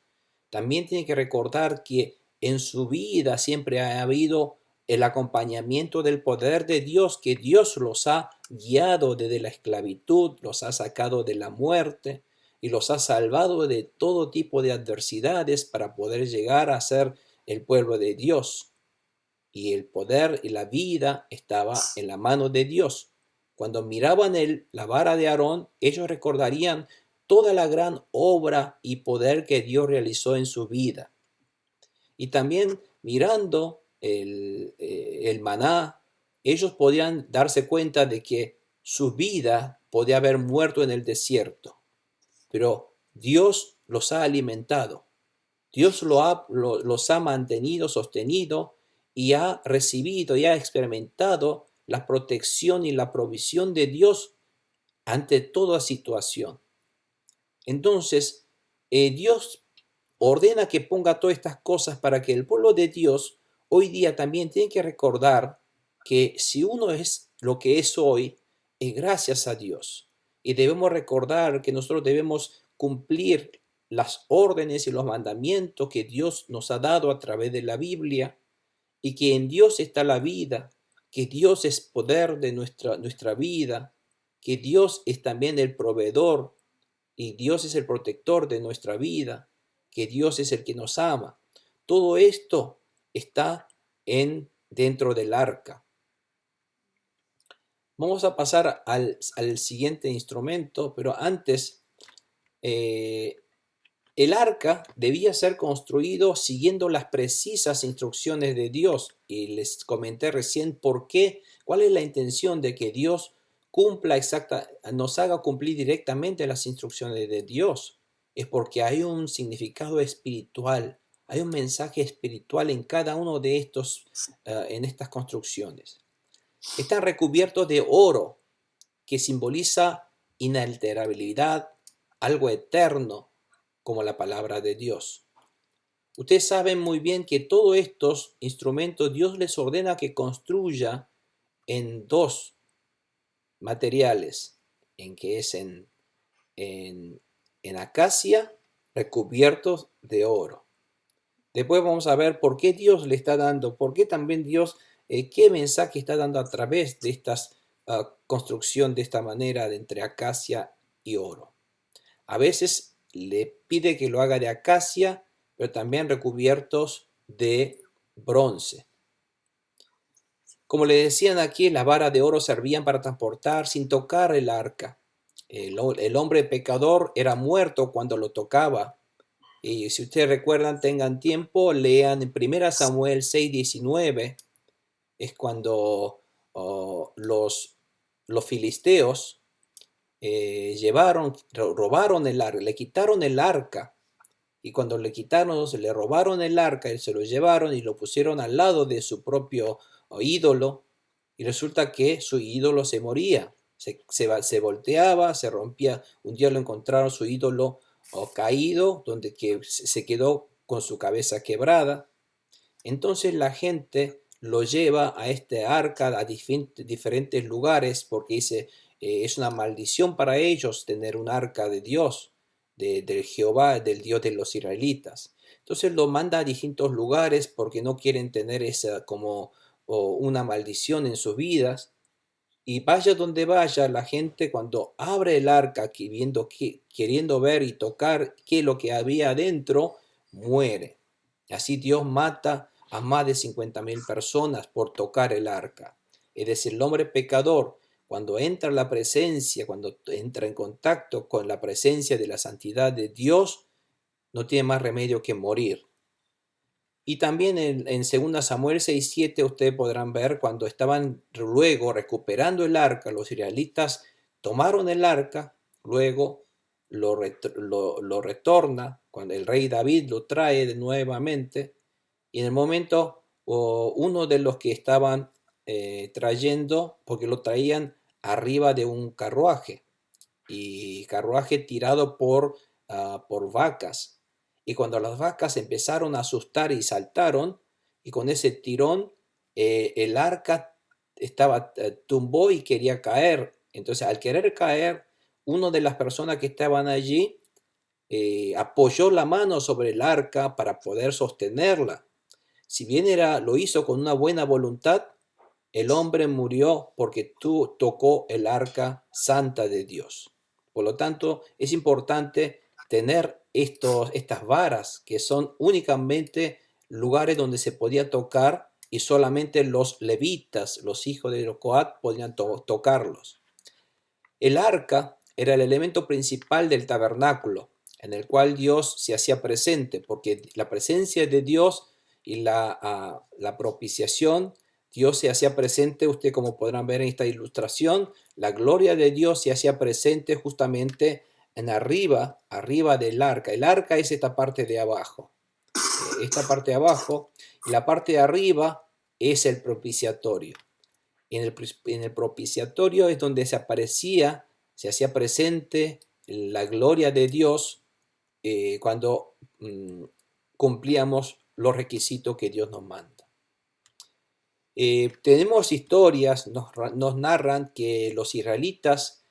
También tienen que recordar que en su vida siempre ha habido el acompañamiento del poder de Dios, que Dios los ha guiado desde la esclavitud, los ha sacado de la muerte y los ha salvado de todo tipo de adversidades para poder llegar a ser el pueblo de Dios. Y el poder y la vida estaba en la mano de Dios. Cuando miraban la vara de Aarón, ellos recordarían toda la gran obra y poder que Dios realizó en su vida. Y también mirando el maná, ellos podían darse cuenta de que su vida podía haber muerto en el desierto, pero Dios los ha alimentado, Dios los ha mantenido, sostenido, y ha recibido y ha experimentado la protección y la provisión de Dios ante toda situación. Entonces, Dios ordena que ponga todas estas cosas para que el pueblo de Dios hoy día también tiene que recordar que si uno es lo que es hoy, es gracias a Dios. Y debemos recordar que nosotros debemos cumplir las órdenes y los mandamientos que Dios nos ha dado a través de la Biblia, y que en Dios está la vida, que Dios es poder de nuestra vida, que Dios es también el proveedor y Dios es el protector de nuestra vida, que Dios es el que nos ama. Todo esto está dentro del arca. Vamos a pasar al siguiente instrumento, pero antes, el arca debía ser construido siguiendo las precisas instrucciones de Dios. Y les comenté recién cuál es la intención de que Dios nos haga cumplir directamente las instrucciones de Dios. Es porque hay un significado espiritual, hay un mensaje espiritual en cada uno de en estas construcciones. Están recubiertos de oro, que simboliza inalterabilidad, algo eterno, como la palabra de Dios. Ustedes saben muy bien que todos estos instrumentos Dios les ordena que construya en dos materiales, que es en acacia, recubiertos de oro. Después vamos a ver por qué Dios le está dando, por qué también Dios, qué mensaje está dando a través de esta construcción de esta manera de entre acacia y oro. A veces le pide que lo haga de acacia, pero también recubiertos de bronce. Como le decían aquí, las varas de oro servían para transportar sin tocar el arca. El hombre pecador era muerto cuando lo tocaba. Y si ustedes recuerdan, tengan tiempo, lean en 1 Samuel 6:19. Es cuando los filisteos robaron el arca, le quitaron el arca, y cuando le robaron el arca, se lo llevaron y lo pusieron al lado de su propio ídolo, y resulta que su ídolo se moría, se volteaba, se rompía. Un día lo encontraron su ídolo caído, donde se quedó con su cabeza quebrada. Entonces la gente lo lleva a este arca a diferentes lugares, porque dice, es una maldición para ellos tener un arca de Dios, del Jehová, del Dios de los israelitas. Entonces lo manda a distintos lugares porque no quieren tener esa como una maldición en sus vidas. Y vaya donde vaya, la gente cuando abre el arca, queriendo ver y tocar qué es lo que había adentro, muere. Así Dios mata a más de 50,000 personas por tocar el arca. Es decir, el hombre pecador, cuando entra la presencia, cuando entra en contacto con la presencia de la santidad de Dios, no tiene más remedio que morir. Y también en 2 Samuel 6:7 ustedes podrán ver cuando estaban luego recuperando el arca, los israelitas tomaron el arca, luego lo retorna, cuando el rey David lo trae nuevamente, y en el momento uno de los que estaban trayendo, porque lo traían arriba de un carruaje, y carruaje tirado por vacas. Y cuando las vacas empezaron a asustar y saltaron, y con ese tirón el arca tumbó y quería caer. Entonces, al querer caer, una de las personas que estaban allí apoyó la mano sobre el arca para poder sostenerla. Si bien lo hizo con una buena voluntad, el hombre murió porque tocó el arca santa de Dios. Por lo tanto, es importante tener estas varas que son únicamente lugares donde se podía tocar y solamente los levitas, los hijos de los Coat, podían tocarlos. El arca era el elemento principal del tabernáculo, en el cual Dios se hacía presente, porque la presencia de Dios y la propiciación, Dios se hacía presente, ustedes como podrán ver en esta ilustración, la gloria de Dios se hacía presente justamente en arriba del arca. El arca es esta parte de abajo, y la parte de arriba es el propiciatorio. En el propiciatorio es donde se hacía presente la gloria de Dios cuando cumplíamos los requisitos que Dios nos manda. Tenemos historias, nos narran que los israelitas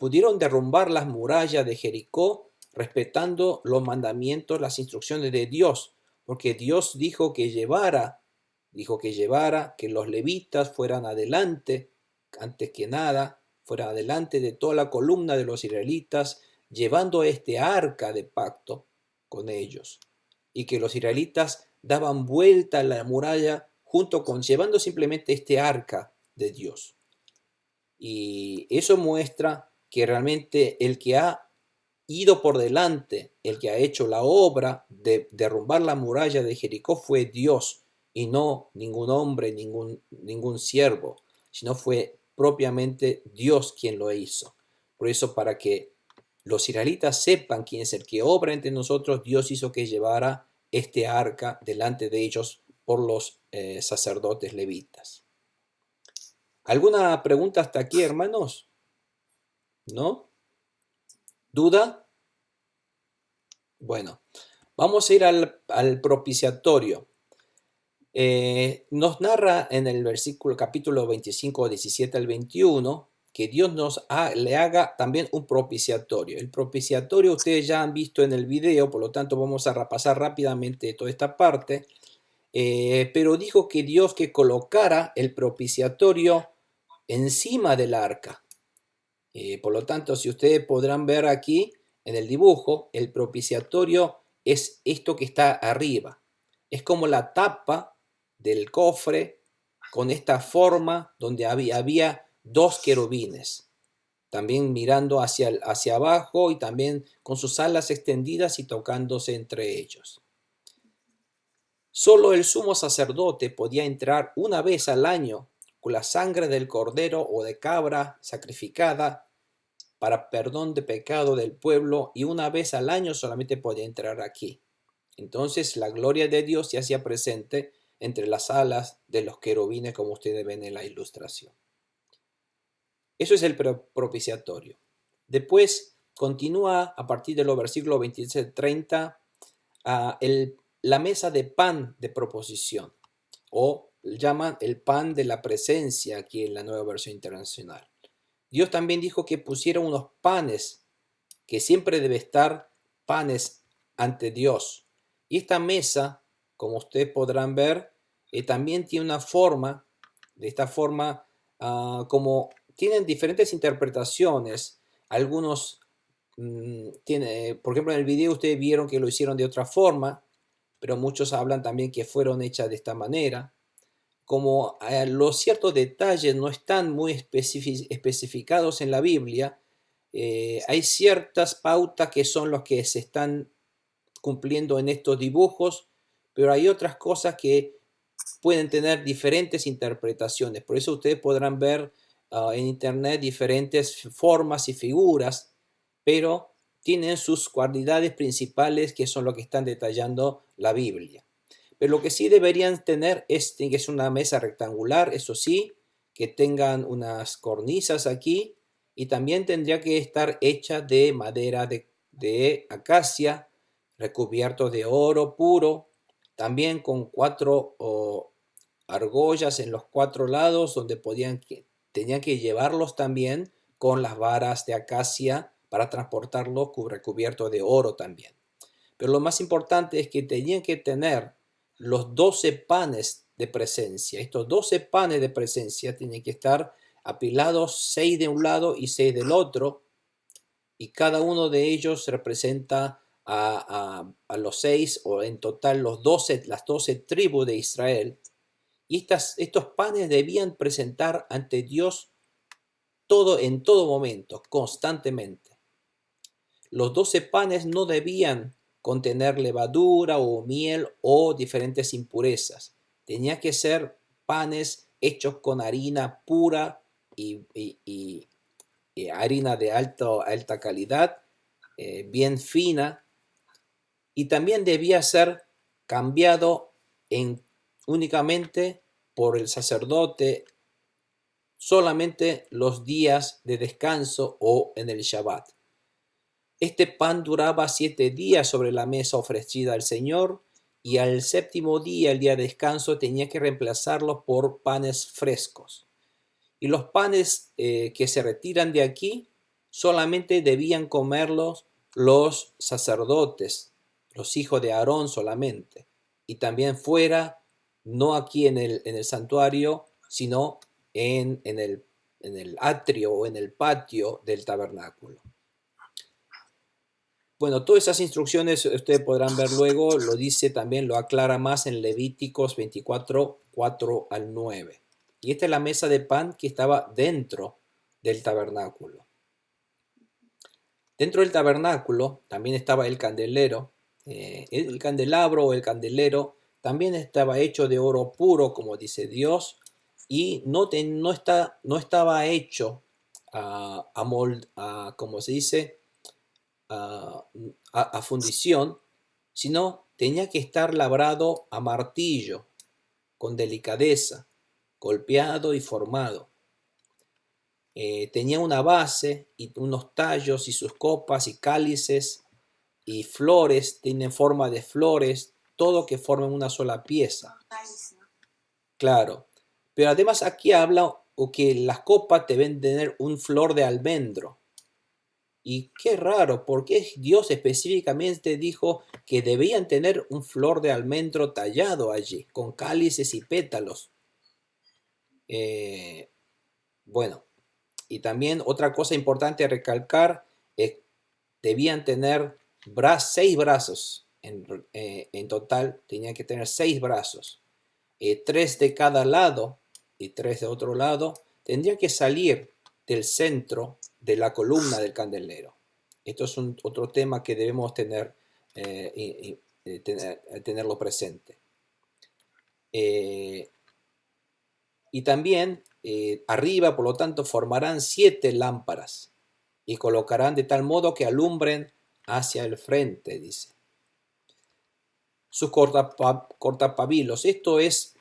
pudieron derrumbar las murallas de Jericó respetando los mandamientos, las instrucciones de Dios, porque Dios dijo que los levitas fueran adelante, antes que nada, fueran adelante de toda la columna de los israelitas, llevando este arca de pacto con ellos, y que los israelitas daban vuelta a la muralla llevando simplemente este arca de Dios. Y eso muestra que realmente el que ha ido por delante, el que ha hecho la obra de derrumbar la muralla de Jericó fue Dios, y no ningún hombre, ningún siervo, sino fue propiamente Dios quien lo hizo. Por eso, para que los israelitas sepan quién es el que obra entre nosotros, Dios hizo que llevara este arca delante de ellos por los sacerdotes levitas. ¿Alguna pregunta hasta aquí, hermanos? ¿No? ¿Duda? Bueno, vamos a ir al propiciatorio. Nos narra en el capítulo 25, 17 al 21, que Dios le haga también un propiciatorio. El propiciatorio ustedes ya han visto en el video, por lo tanto vamos a repasar rápidamente toda esta parte. Pero dijo que Dios que colocara el propiciatorio encima del arca. Por lo tanto, si ustedes podrán ver aquí en el dibujo, el propiciatorio es esto que está arriba. Es como la tapa del cofre con esta forma donde había dos querubines, también mirando hacia abajo y también con sus alas extendidas y tocándose entre ellos. Solo el sumo sacerdote podía entrar una vez al año con la sangre del cordero o de cabra sacrificada para perdón de pecado del pueblo, y una vez al año solamente podía entrar aquí. Entonces la gloria de Dios se hacía presente entre las alas de los querubines, como ustedes ven en la ilustración. Eso es el propiciatorio. Después continúa a partir de los versículos 26 al 30 la mesa de pan de proposición, o llaman el pan de la presencia aquí en la Nueva Versión Internacional. Dios también dijo que pusiera unos panes, que siempre debe estar panes ante Dios. Y esta mesa, como ustedes podrán ver, también tiene una forma, de esta forma, como tienen diferentes interpretaciones. Algunos por ejemplo, en el video ustedes vieron que lo hicieron de otra forma, pero muchos hablan también que fueron hechas de esta manera. como los ciertos detalles no están muy especificados en la Biblia, hay ciertas pautas que son los que se están cumpliendo en estos dibujos, pero hay otras cosas que pueden tener diferentes interpretaciones. Por eso ustedes podrán ver en internet diferentes formas y figuras, pero tienen sus cualidades principales que son lo que están detallando la Biblia. Pero lo que sí deberían tener es que es una mesa rectangular, eso sí, que tengan unas cornisas aquí y también tendría que estar hecha de madera de acacia, recubierto de oro puro, también con 4 argollas en los 4 lados donde tenían que llevarlos también con las varas de acacia para transportarlos recubierto de oro también. Pero lo más importante es que tenían que tener los 12 panes de presencia. Estos 12 panes de presencia tienen que estar apilados 6 de un lado y 6 del otro, y cada uno de ellos representa a los 6 o en total las 12 tribus de Israel. Y estos panes debían presentar ante Dios en todo momento, constantemente. Los 12 panes no debían contener levadura o miel o diferentes impurezas. Tenía que ser panes hechos con harina pura y harina de alta calidad, bien fina, y también debía ser cambiado únicamente por el sacerdote solamente los días de descanso o en el Shabbat. Este pan duraba 7 días sobre la mesa ofrecida al Señor, y al séptimo día, el día de descanso, tenía que reemplazarlos por panes frescos. Y los panes que se retiran de aquí solamente debían comerlos los sacerdotes, los hijos de Aarón solamente. Y también fuera, no aquí en el santuario, sino en el atrio o en el patio del tabernáculo. Bueno, todas esas instrucciones ustedes podrán ver luego, lo dice también, lo aclara más en Levíticos 24, 4 al 9. Y esta es la mesa de pan que estaba dentro del tabernáculo. Dentro del tabernáculo también estaba el candelero. El candelabro o el candelero también estaba hecho de oro puro, como dice Dios, y no estaba hecho como se dice, a fundición, sino tenía que estar labrado a martillo, con delicadeza, golpeado y formado. Tenía una base y unos tallos y sus copas y cálices y flores, tienen forma de flores, todo que forman una sola pieza. Claro, pero además aquí habla que las copas deben tener un flor de almendro. Y qué raro, porque Dios específicamente dijo que debían tener un flor de almendro tallado allí, con cálices y pétalos. Bueno, y también otra cosa importante a recalcar es que debían tener 6 brazos. En total tenían que tener 6 brazos. 3 de cada lado y 3 de otro lado. Tendrían que salir del centro de la columna del candelero. Esto es otro tema que debemos tenerlo presente. Y también arriba, por lo tanto, formarán 7 lámparas y colocarán de tal modo que alumbren hacia el frente, dice. Sus cortapabilos, esto es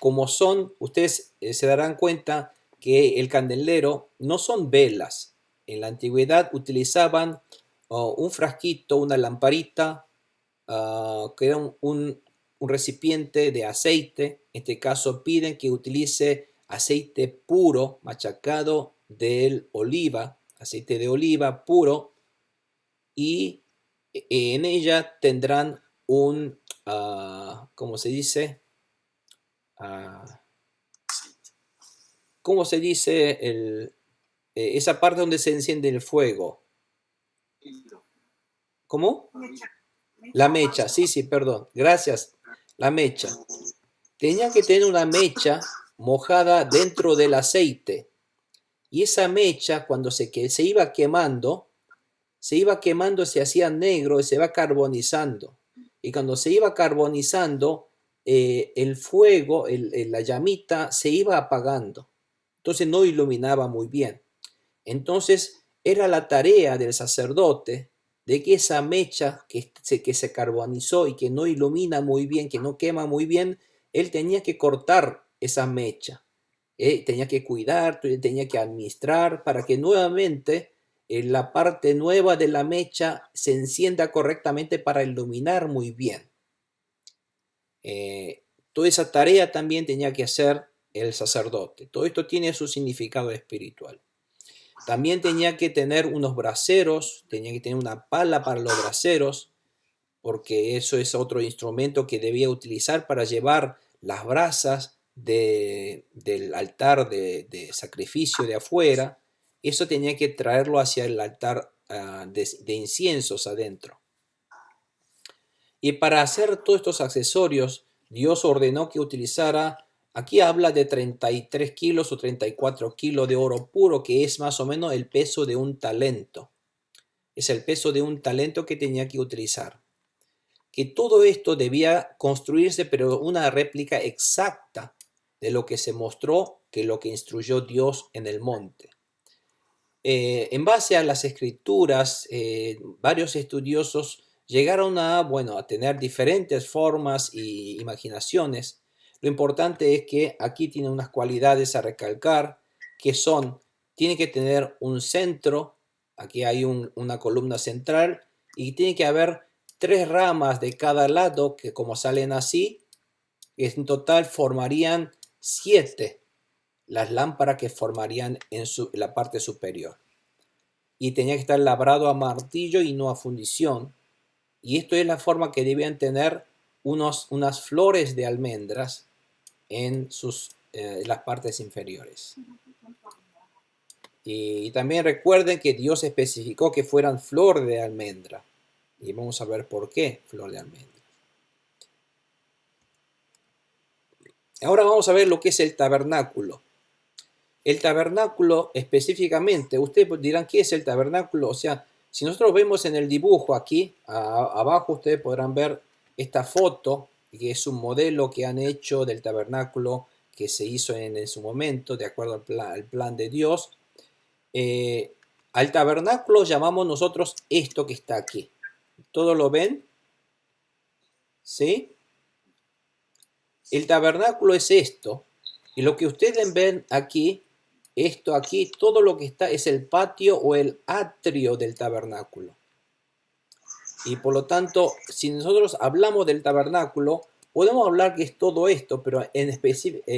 como son, ustedes se darán cuenta que el candelero no son velas. En la antigüedad utilizaban un frasquito, una lamparita, que era un recipiente de aceite. En este caso piden que utilice aceite puro, machacado del oliva, aceite de oliva puro, y en ella tendrán ¿cómo se dice? ¿Cómo se dice esa parte donde se enciende el fuego? ¿Cómo? La mecha, sí, perdón. Gracias. La mecha. tenía que tener una mecha mojada dentro del aceite. Y esa mecha, cuando se iba quemando, se hacía negro y se va carbonizando. Y cuando se iba carbonizando, el fuego, la llamita, se iba apagando. Entonces no iluminaba muy bien. Entonces era la tarea del sacerdote de que esa mecha que se carbonizó y que no ilumina muy bien, que no quema muy bien, él tenía que cortar esa mecha. Tenía que cuidar, tenía que administrar para que nuevamente la parte nueva de la mecha se encienda correctamente para iluminar muy bien. Toda esa tarea también tenía que hacer el sacerdote. Todo esto tiene su significado espiritual. También tenía que tener unos braseros, tenía que tener una pala para los braseros, porque eso es otro instrumento que debía utilizar para llevar las brasas del altar de sacrificio de afuera. Eso tenía que traerlo hacia el altar de inciensos adentro. Y para hacer todos estos accesorios, Dios ordenó que utilizara, aquí habla de 33 kilos o 34 kilos de oro puro, que es más o menos el peso de un talento. Es el peso de un talento que tenía que utilizar. Que todo esto debía construirse, pero una réplica exacta de lo que se mostró, que lo que instruyó Dios en el monte. En base a las escrituras, varios estudiosos llegaron a tener diferentes formas y imaginaciones. Lo importante es que aquí tiene unas cualidades a recalcar, que tiene que tener un centro, aquí hay una columna central, y tiene que haber 3 ramas de cada lado, que como salen así, en total formarían 7 las lámparas que formarían en la parte superior. Y tenía que estar labrado a martillo y no a fundición. Y esto es la forma que debían tener unas flores de almendras en las partes inferiores. Y también recuerden que Dios especificó que fueran flor de almendra. Y vamos a ver por qué flor de almendra. Ahora vamos a ver lo que es el tabernáculo. El tabernáculo específicamente, ustedes dirán, ¿qué es el tabernáculo? O sea, si nosotros vemos en el dibujo aquí, abajo ustedes podrán ver esta foto, que es un modelo que han hecho del tabernáculo que se hizo en su momento, de acuerdo al plan de Dios. Al tabernáculo llamamos nosotros esto que está aquí. ¿Todo lo ven? ¿Sí? El tabernáculo es esto. Y lo que ustedes ven aquí, esto aquí, todo lo que está es el patio o el atrio del tabernáculo. Y por lo tanto, si nosotros hablamos del tabernáculo, podemos hablar que es todo esto, pero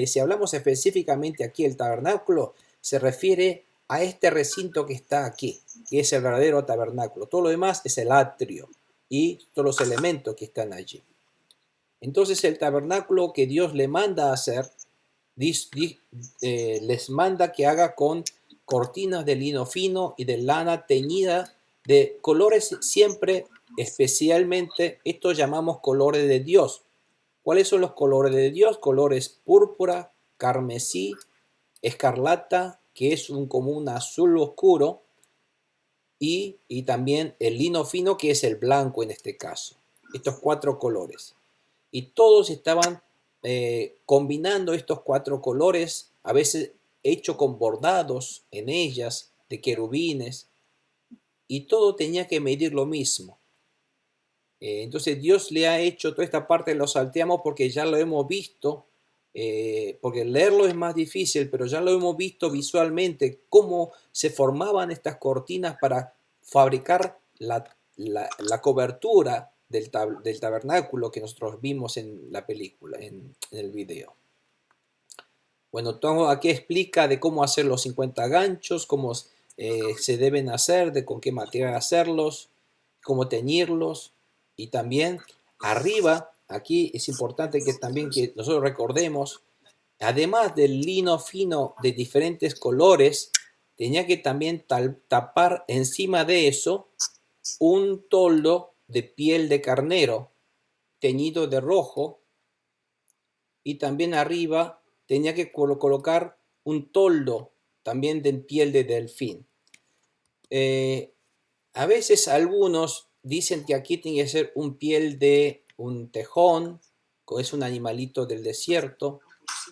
si hablamos específicamente aquí el tabernáculo, se refiere a este recinto que está aquí, que es el verdadero tabernáculo. Todo lo demás es el atrio y todos los elementos que están allí. Entonces el tabernáculo que Dios le manda a hacer, les manda que haga con cortinas de lino fino y de lana teñida de colores siempre, especialmente, estos llamamos colores de Dios. ¿Cuáles son los colores de Dios? Colores púrpura, carmesí, escarlata, que es como un azul oscuro, y también el lino fino, que es el blanco en este caso. Estos 4 colores. Y todos estaban combinando estos 4 colores, a veces hecho con bordados en ellas, de querubines, y todo tenía que medir lo mismo. Entonces Dios le ha hecho toda esta parte, lo salteamos porque ya lo hemos visto, porque leerlo es más difícil, pero ya lo hemos visto visualmente, cómo se formaban estas cortinas para fabricar la cobertura del tabernáculo que nosotros vimos en la película, en el video. Bueno, todo aquí explica de cómo hacer los 50 ganchos, cómo se deben hacer, de con qué material hacerlos, cómo teñirlos, y también arriba, aquí es importante que también que nosotros recordemos, además del lino fino de diferentes colores, tenía que también tapar encima de eso un toldo de piel de carnero teñido de rojo, y también arriba tenía que colocar un toldo también de piel de delfín. A veces algunos dicen que aquí tiene que ser un piel de un tejón, que es un animalito del desierto,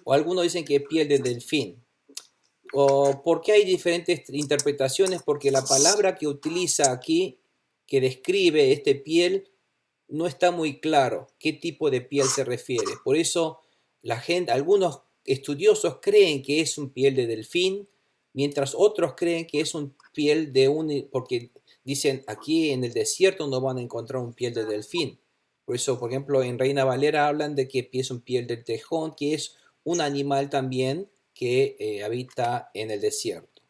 o algunos dicen que es piel de delfín. ¿O por qué hay diferentes interpretaciones? Porque la palabra que utiliza aquí, que describe este piel, no está muy claro qué tipo de piel se refiere. Por eso algunos estudiosos creen que es un piel de delfín, mientras otros creen que es un piel porque dicen aquí en el desierto no van a encontrar un piel de delfín. Por eso, por ejemplo, en Reina Valera hablan de que es un piel de tejón, que es un animal también que habita en el desierto.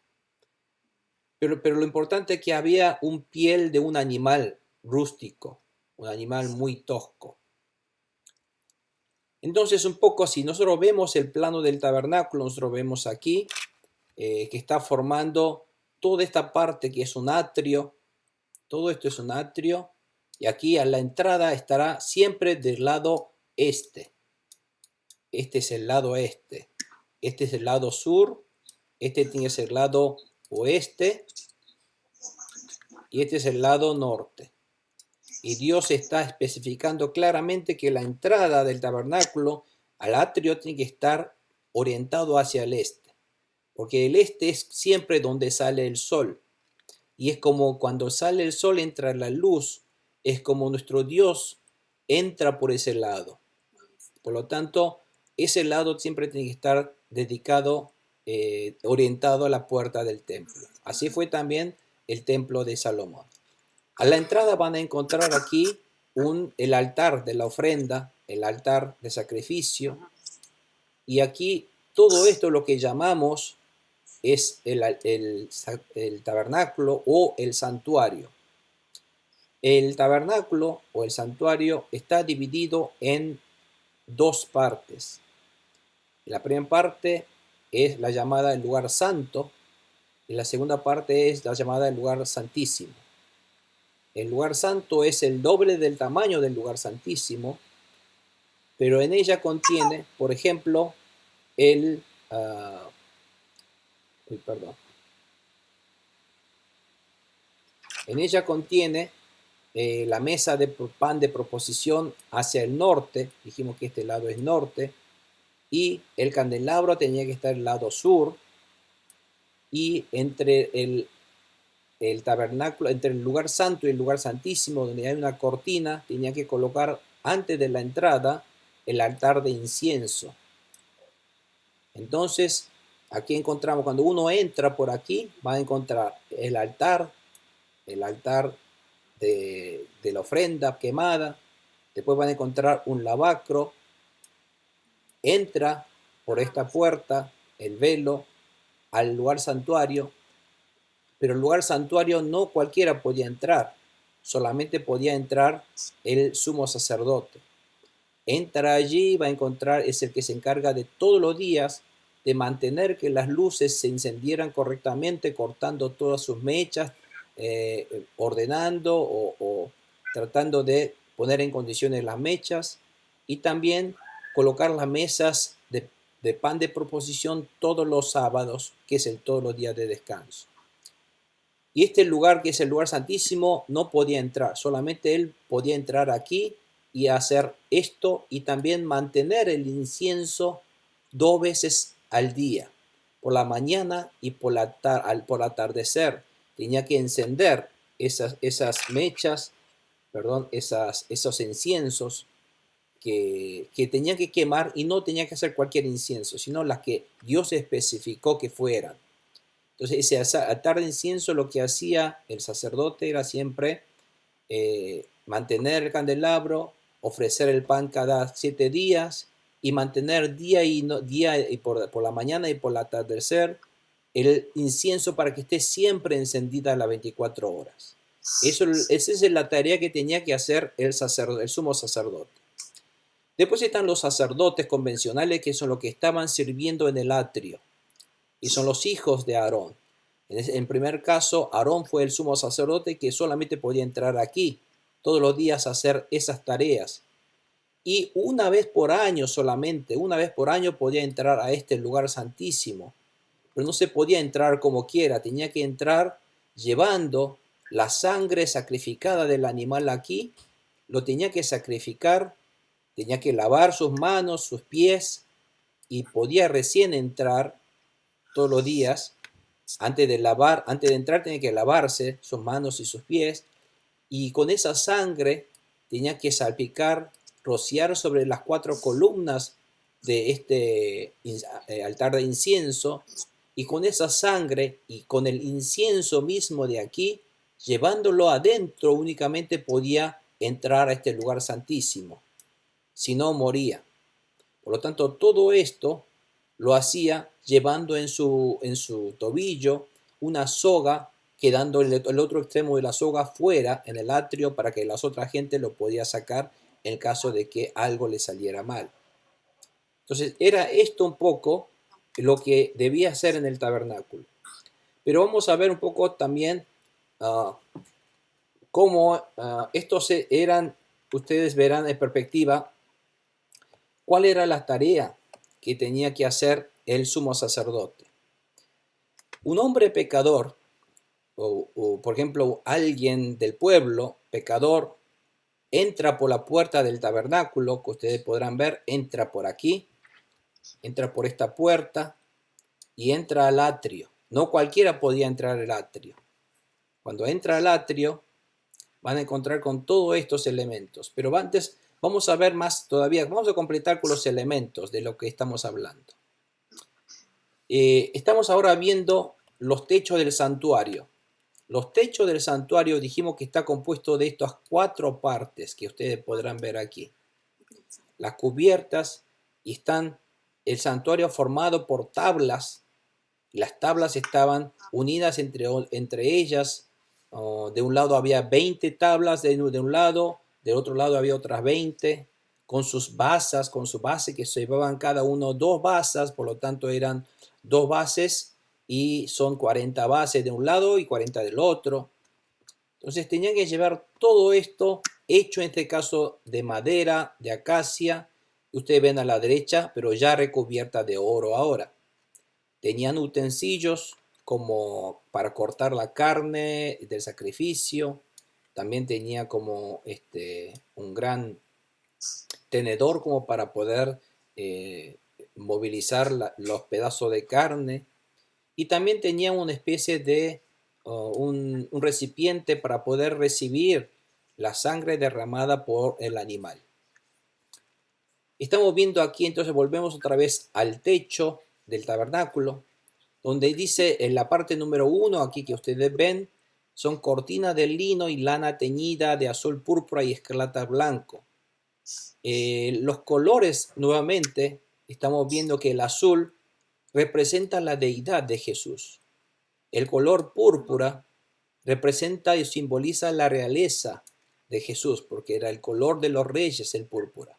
Pero lo importante es que había un piel de un animal rústico, un animal muy tosco. Entonces, un poco, si nosotros vemos el plano del tabernáculo, nosotros vemos aquí que está formando toda esta parte que es un atrio. Todo esto es un atrio. Y aquí a la entrada estará siempre del lado este. Este es el lado este. Este es el lado sur. Este tiene que ser el lado oeste. Y este es el lado norte. Y Dios está especificando claramente que la entrada del tabernáculo al atrio tiene que estar orientado hacia el este. Porque el este es siempre donde sale el sol. Y es como cuando sale el sol entra la luz. Es como nuestro Dios entra por ese lado. Por lo tanto, ese lado siempre tiene que estar dedicado, orientado a la puerta del templo. Así fue también el templo de Salomón. A la entrada van a encontrar aquí el altar de la ofrenda, el altar de sacrificio. Y aquí todo esto lo que llamamos es el tabernáculo o el santuario. El tabernáculo o el santuario está dividido en dos partes. La primera parte es la llamada el lugar santo y la segunda parte es la llamada el lugar santísimo. El lugar santo es el doble del tamaño del lugar santísimo, pero en ella contiene, por ejemplo, en ella contiene la mesa de pan de proposición hacia el norte, dijimos que este lado es norte, y el candelabro tenía que estar el lado sur, y entre el tabernáculo, entre el lugar santo y el lugar santísimo, donde hay una cortina, tenía que colocar antes de la entrada el altar de incienso. Entonces, aquí encontramos, cuando uno entra por aquí, va a encontrar el altar de la ofrenda quemada, después van a encontrar un lavacro, entra por esta puerta, el velo, al lugar santuario, pero el lugar santuario no cualquiera podía entrar, solamente podía entrar el sumo sacerdote. Entra allí, va a encontrar, es el que se encarga de todos los días de mantener que las luces se encendieran correctamente, cortando todas sus mechas, ordenando o tratando de poner en condiciones las mechas, y también colocar las mesas de pan de proposición todos los sábados, que es todos los días de descanso. Y este lugar, que es el lugar santísimo, no podía entrar, solamente él podía entrar aquí y hacer esto, y también mantener el incienso 2 veces al día, por la mañana y por el atardecer. Tenía que encender esas mechas, esos inciensos que tenía que quemar, y no tenía que hacer cualquier incienso, sino las que Dios especificó que fueran. Entonces, ese altar de incienso, lo que hacía el sacerdote era siempre mantener el candelabro, ofrecer el pan cada 7 días y mantener día y por la mañana y por el atardecer el incienso para que esté siempre encendida las 24 horas. Esa es la tarea que tenía que hacer el sumo sacerdote. Después están los sacerdotes convencionales, que son los que estaban sirviendo en el atrio, y son los hijos de Aarón. En primer caso, Aarón fue el sumo sacerdote que solamente podía entrar aquí todos los días a hacer esas tareas. Y una vez por año solamente, una vez por año podía entrar a este lugar santísimo. Pero no se podía entrar como quiera, tenía que entrar llevando la sangre sacrificada del animal aquí, lo tenía que sacrificar, tenía que lavar sus manos, sus pies, y podía recién entrar todos los días. Antes de entrar tenía que lavarse sus manos y sus pies, y con esa sangre tenía que salpicar, rociar sobre las 4 columnas de este altar de incienso, y con esa sangre y con el incienso mismo de aquí, llevándolo adentro, únicamente podía entrar a este lugar santísimo, si no moría. Por lo tanto, todo esto lo hacía llevando en su tobillo una soga, quedando el otro extremo de la soga fuera en el atrio para que las otras gente lo podía sacar en caso de que algo le saliera mal. Entonces era esto un poco lo que debía hacer en el tabernáculo. Pero vamos a ver un poco también cómo estos eran, ustedes verán en perspectiva, cuál era la tarea que tenía que hacer el sumo sacerdote. Un hombre pecador, o por ejemplo alguien del pueblo pecador, entra por la puerta del tabernáculo, que ustedes podrán ver, entra por aquí, entra por esta puerta y entra al atrio. No cualquiera podía entrar al atrio. Cuando entra al atrio, van a encontrar con todos estos elementos. Pero antes vamos a ver más todavía, vamos a completar con los elementos de lo que estamos hablando. Estamos ahora viendo los techos del santuario. Los techos del santuario dijimos que está compuesto de estas 4 partes que ustedes podrán ver aquí. Las cubiertas, y están el santuario formado por tablas. Las tablas estaban unidas entre ellas. De un lado había 20 tablas de un lado, del otro lado había otras 20, con sus basas, con su base, que se llevaban cada uno 2 basas, por lo tanto eran 2 bases y son 40 bases de un lado y 40 del otro. Entonces tenían que llevar todo esto hecho en este caso de madera, de acacia. Ustedes ven a la derecha, pero ya recubierta de oro ahora. Tenían utensilios como para cortar la carne del sacrificio. También tenía como un gran tenedor como para poder movilizar los pedazos de carne. Y también tenía una especie de un recipiente para poder recibir la sangre derramada por el animal. Estamos viendo aquí, entonces volvemos otra vez al techo del tabernáculo, donde dice en la parte número 1, aquí que ustedes ven, son cortinas de lino y lana teñida de azul púrpura y escarlata blanco. Los colores, nuevamente, estamos viendo que el azul representa la deidad de Jesús. El color púrpura representa y simboliza la realeza de Jesús, porque era el color de los reyes, el púrpura.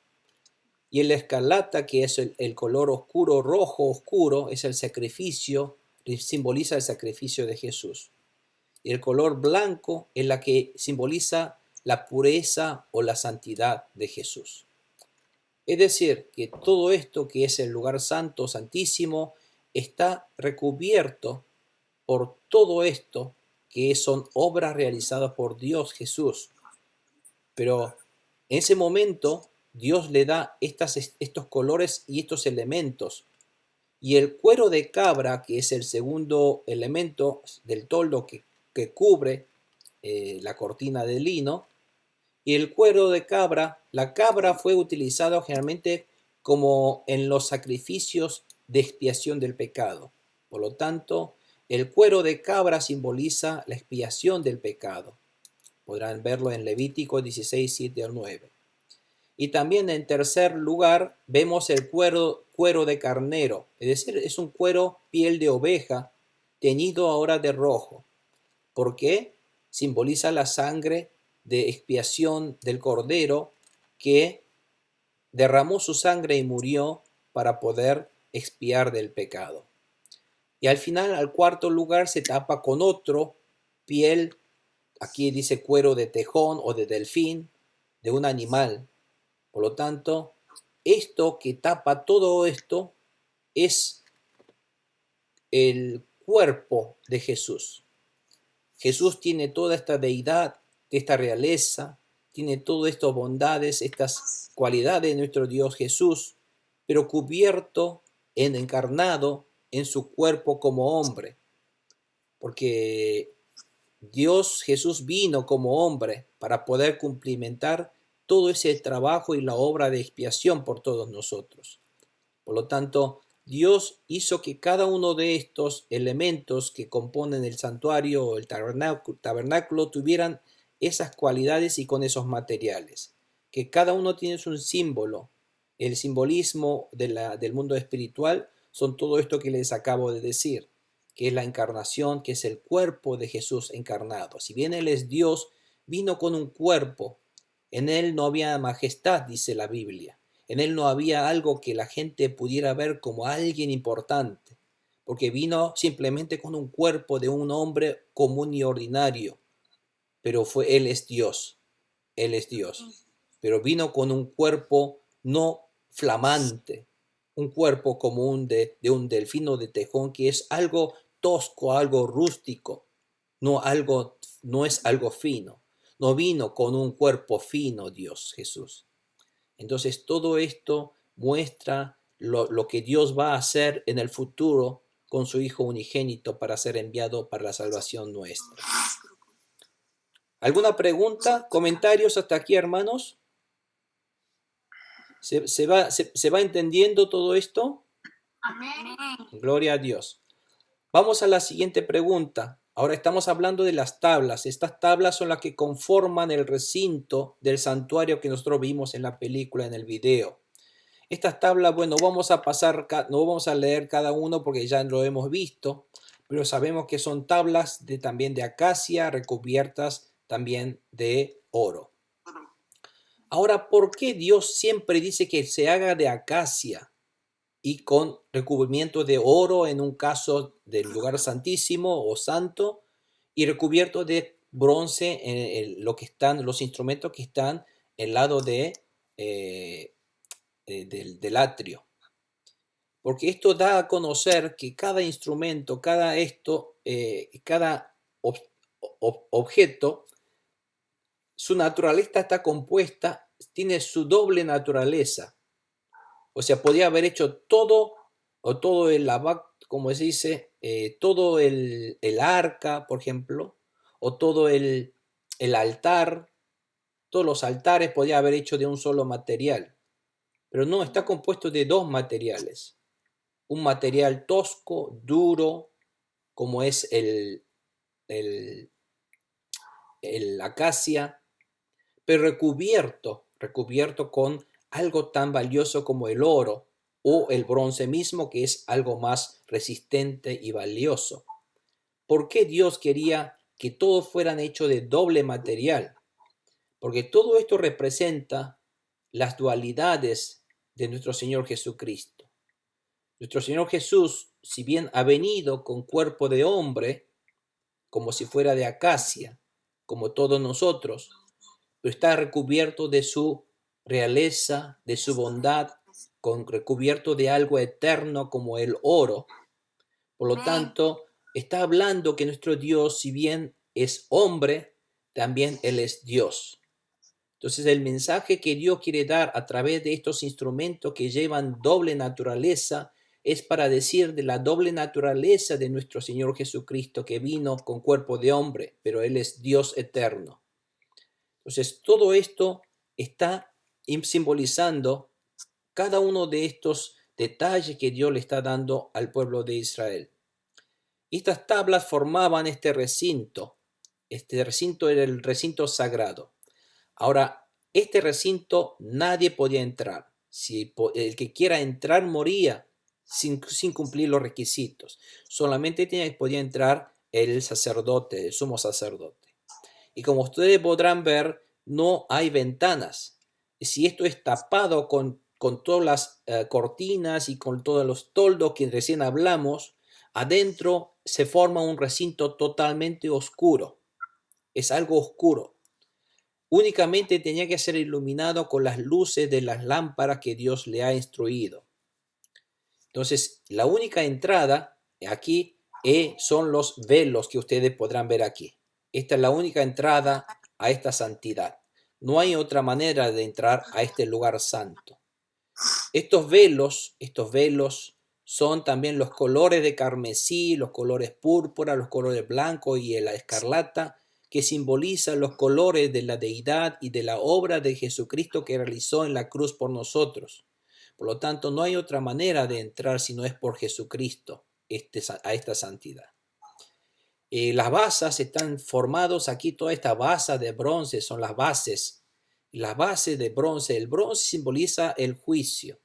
Y el escarlata, que es el color oscuro, rojo oscuro, es el sacrificio, simboliza el sacrificio de Jesús. Y el color blanco es la que simboliza la pureza o la santidad de Jesús. Es decir, que todo esto que es el lugar santo, santísimo, está recubierto por todo esto que son obras realizadas por Dios Jesús. Pero en ese momento Dios le da estos colores y estos elementos. Y el cuero de cabra, que es el segundo elemento del toldo que cubre la cortina de lino, y el cuero de cabra, la cabra fue utilizada generalmente como en los sacrificios de expiación del pecado. Por lo tanto, el cuero de cabra simboliza la expiación del pecado. Podrán verlo en Levítico 16, 7 al 9. Y también en tercer lugar vemos el cuero de carnero, es decir, es un cuero piel de oveja teñido ahora de rojo. ¿Por qué? Simboliza la sangre de expiación del cordero que derramó su sangre y murió para poder expiar del pecado. Y al final, al cuarto lugar, se tapa con otro piel, aquí dice cuero de tejón o de delfín, de un animal. Por lo tanto, esto que tapa todo esto es el cuerpo de Jesús. Jesús tiene toda esta deidad, esta realeza, tiene todas estas bondades, estas cualidades de nuestro Dios Jesús, pero cubierto, encarnado en su cuerpo como hombre. Porque Dios Jesús vino como hombre para poder cumplimentar todo ese trabajo y la obra de expiación por todos nosotros. Por lo tanto, Dios hizo que cada uno de estos elementos que componen el santuario o el tabernáculo tuvieran esas cualidades y con esos materiales. Que cada uno tiene un símbolo. El simbolismo del mundo espiritual son todo esto que les acabo de decir, que es la encarnación, que es el cuerpo de Jesús encarnado. Si bien Él es Dios, vino con un cuerpo. En Él no había majestad, dice la Biblia. En Él no había algo que la gente pudiera ver como alguien importante, porque vino simplemente con un cuerpo de un hombre común y ordinario. Pero Él es Dios. Él es Dios. Pero vino con un cuerpo no flamante, un cuerpo común de un delfino de tejón, que es algo tosco, algo rústico, no es algo fino. No vino con un cuerpo fino Dios Jesús. Entonces todo esto muestra lo que Dios va a hacer en el futuro con su Hijo unigénito para ser enviado para la salvación nuestra. ¿Alguna pregunta? ¿Comentarios hasta aquí, hermanos? ¿Se va entendiendo todo esto? Amén. Gloria a Dios. Vamos a la siguiente pregunta. Ahora estamos hablando de las tablas. Estas tablas son las que conforman el recinto del santuario que nosotros vimos en la película, en el video. Estas tablas, bueno, no vamos a leer cada uno porque ya lo hemos visto, pero sabemos que son tablas también de acacia, recubiertas también de oro. Ahora, ¿por qué Dios siempre dice que se haga de acacia y con recubrimiento de oro en un caso del lugar santísimo o santo y recubierto de bronce en los instrumentos que están al lado del atrio? Porque esto da a conocer que cada instrumento, cada objeto, su naturaleza está compuesta, tiene su doble naturaleza. O sea, podía haber hecho todo el como se dice, todo el arca, por ejemplo, o todo el altar, todos los altares podía haber hecho de un solo material. Pero no, está compuesto de dos materiales. Un material tosco, duro, como es el acacia, pero recubierto con algo tan valioso como el oro o el bronce mismo, que es algo más resistente y valioso. ¿Por qué Dios quería que todos fueran hechos de doble material? Porque todo esto representa las dualidades de nuestro Señor Jesucristo. Nuestro Señor Jesús, si bien ha venido con cuerpo de hombre, como si fuera de acacia, como todos nosotros, pero está recubierto de su realeza, de su bondad, recubierto de algo eterno como el oro. Por lo tanto, está hablando que nuestro Dios, si bien es hombre, también Él es Dios. Entonces, el mensaje que Dios quiere dar a través de estos instrumentos que llevan doble naturaleza es para decir de la doble naturaleza de nuestro Señor Jesucristo, que vino con cuerpo de hombre, pero Él es Dios eterno. Entonces, todo esto está simbolizando cada uno de estos detalles que Dios le está dando al pueblo de Israel. Estas tablas formaban este recinto. Este recinto era el recinto sagrado. Ahora, este recinto nadie podía entrar. Si el que quiera entrar moría sin cumplir los requisitos. Solamente podía entrar el sacerdote, el sumo sacerdote. Y como ustedes podrán ver, no hay ventanas. Si esto es tapado con todas las cortinas y con todos los toldos que recién hablamos, adentro se forma un recinto totalmente oscuro. Es algo oscuro. únicamente tenía que ser iluminado con las luces de las lámparas que Dios le ha instruido. Entonces, la única entrada aquí son los velos que ustedes podrán ver aquí. Esta es la única entrada a esta santidad. No hay otra manera de entrar a este lugar santo. Estos velos son también los colores de carmesí, los colores púrpura, los colores blanco y la escarlata, que simbolizan los colores de la deidad y de la obra de Jesucristo que realizó en la cruz por nosotros. Por lo tanto, no hay otra manera de entrar si no es por Jesucristo a esta santidad. Las basas están formadas aquí, toda esta base de bronce son las bases. Las bases de bronce, el bronce simboliza el juicio.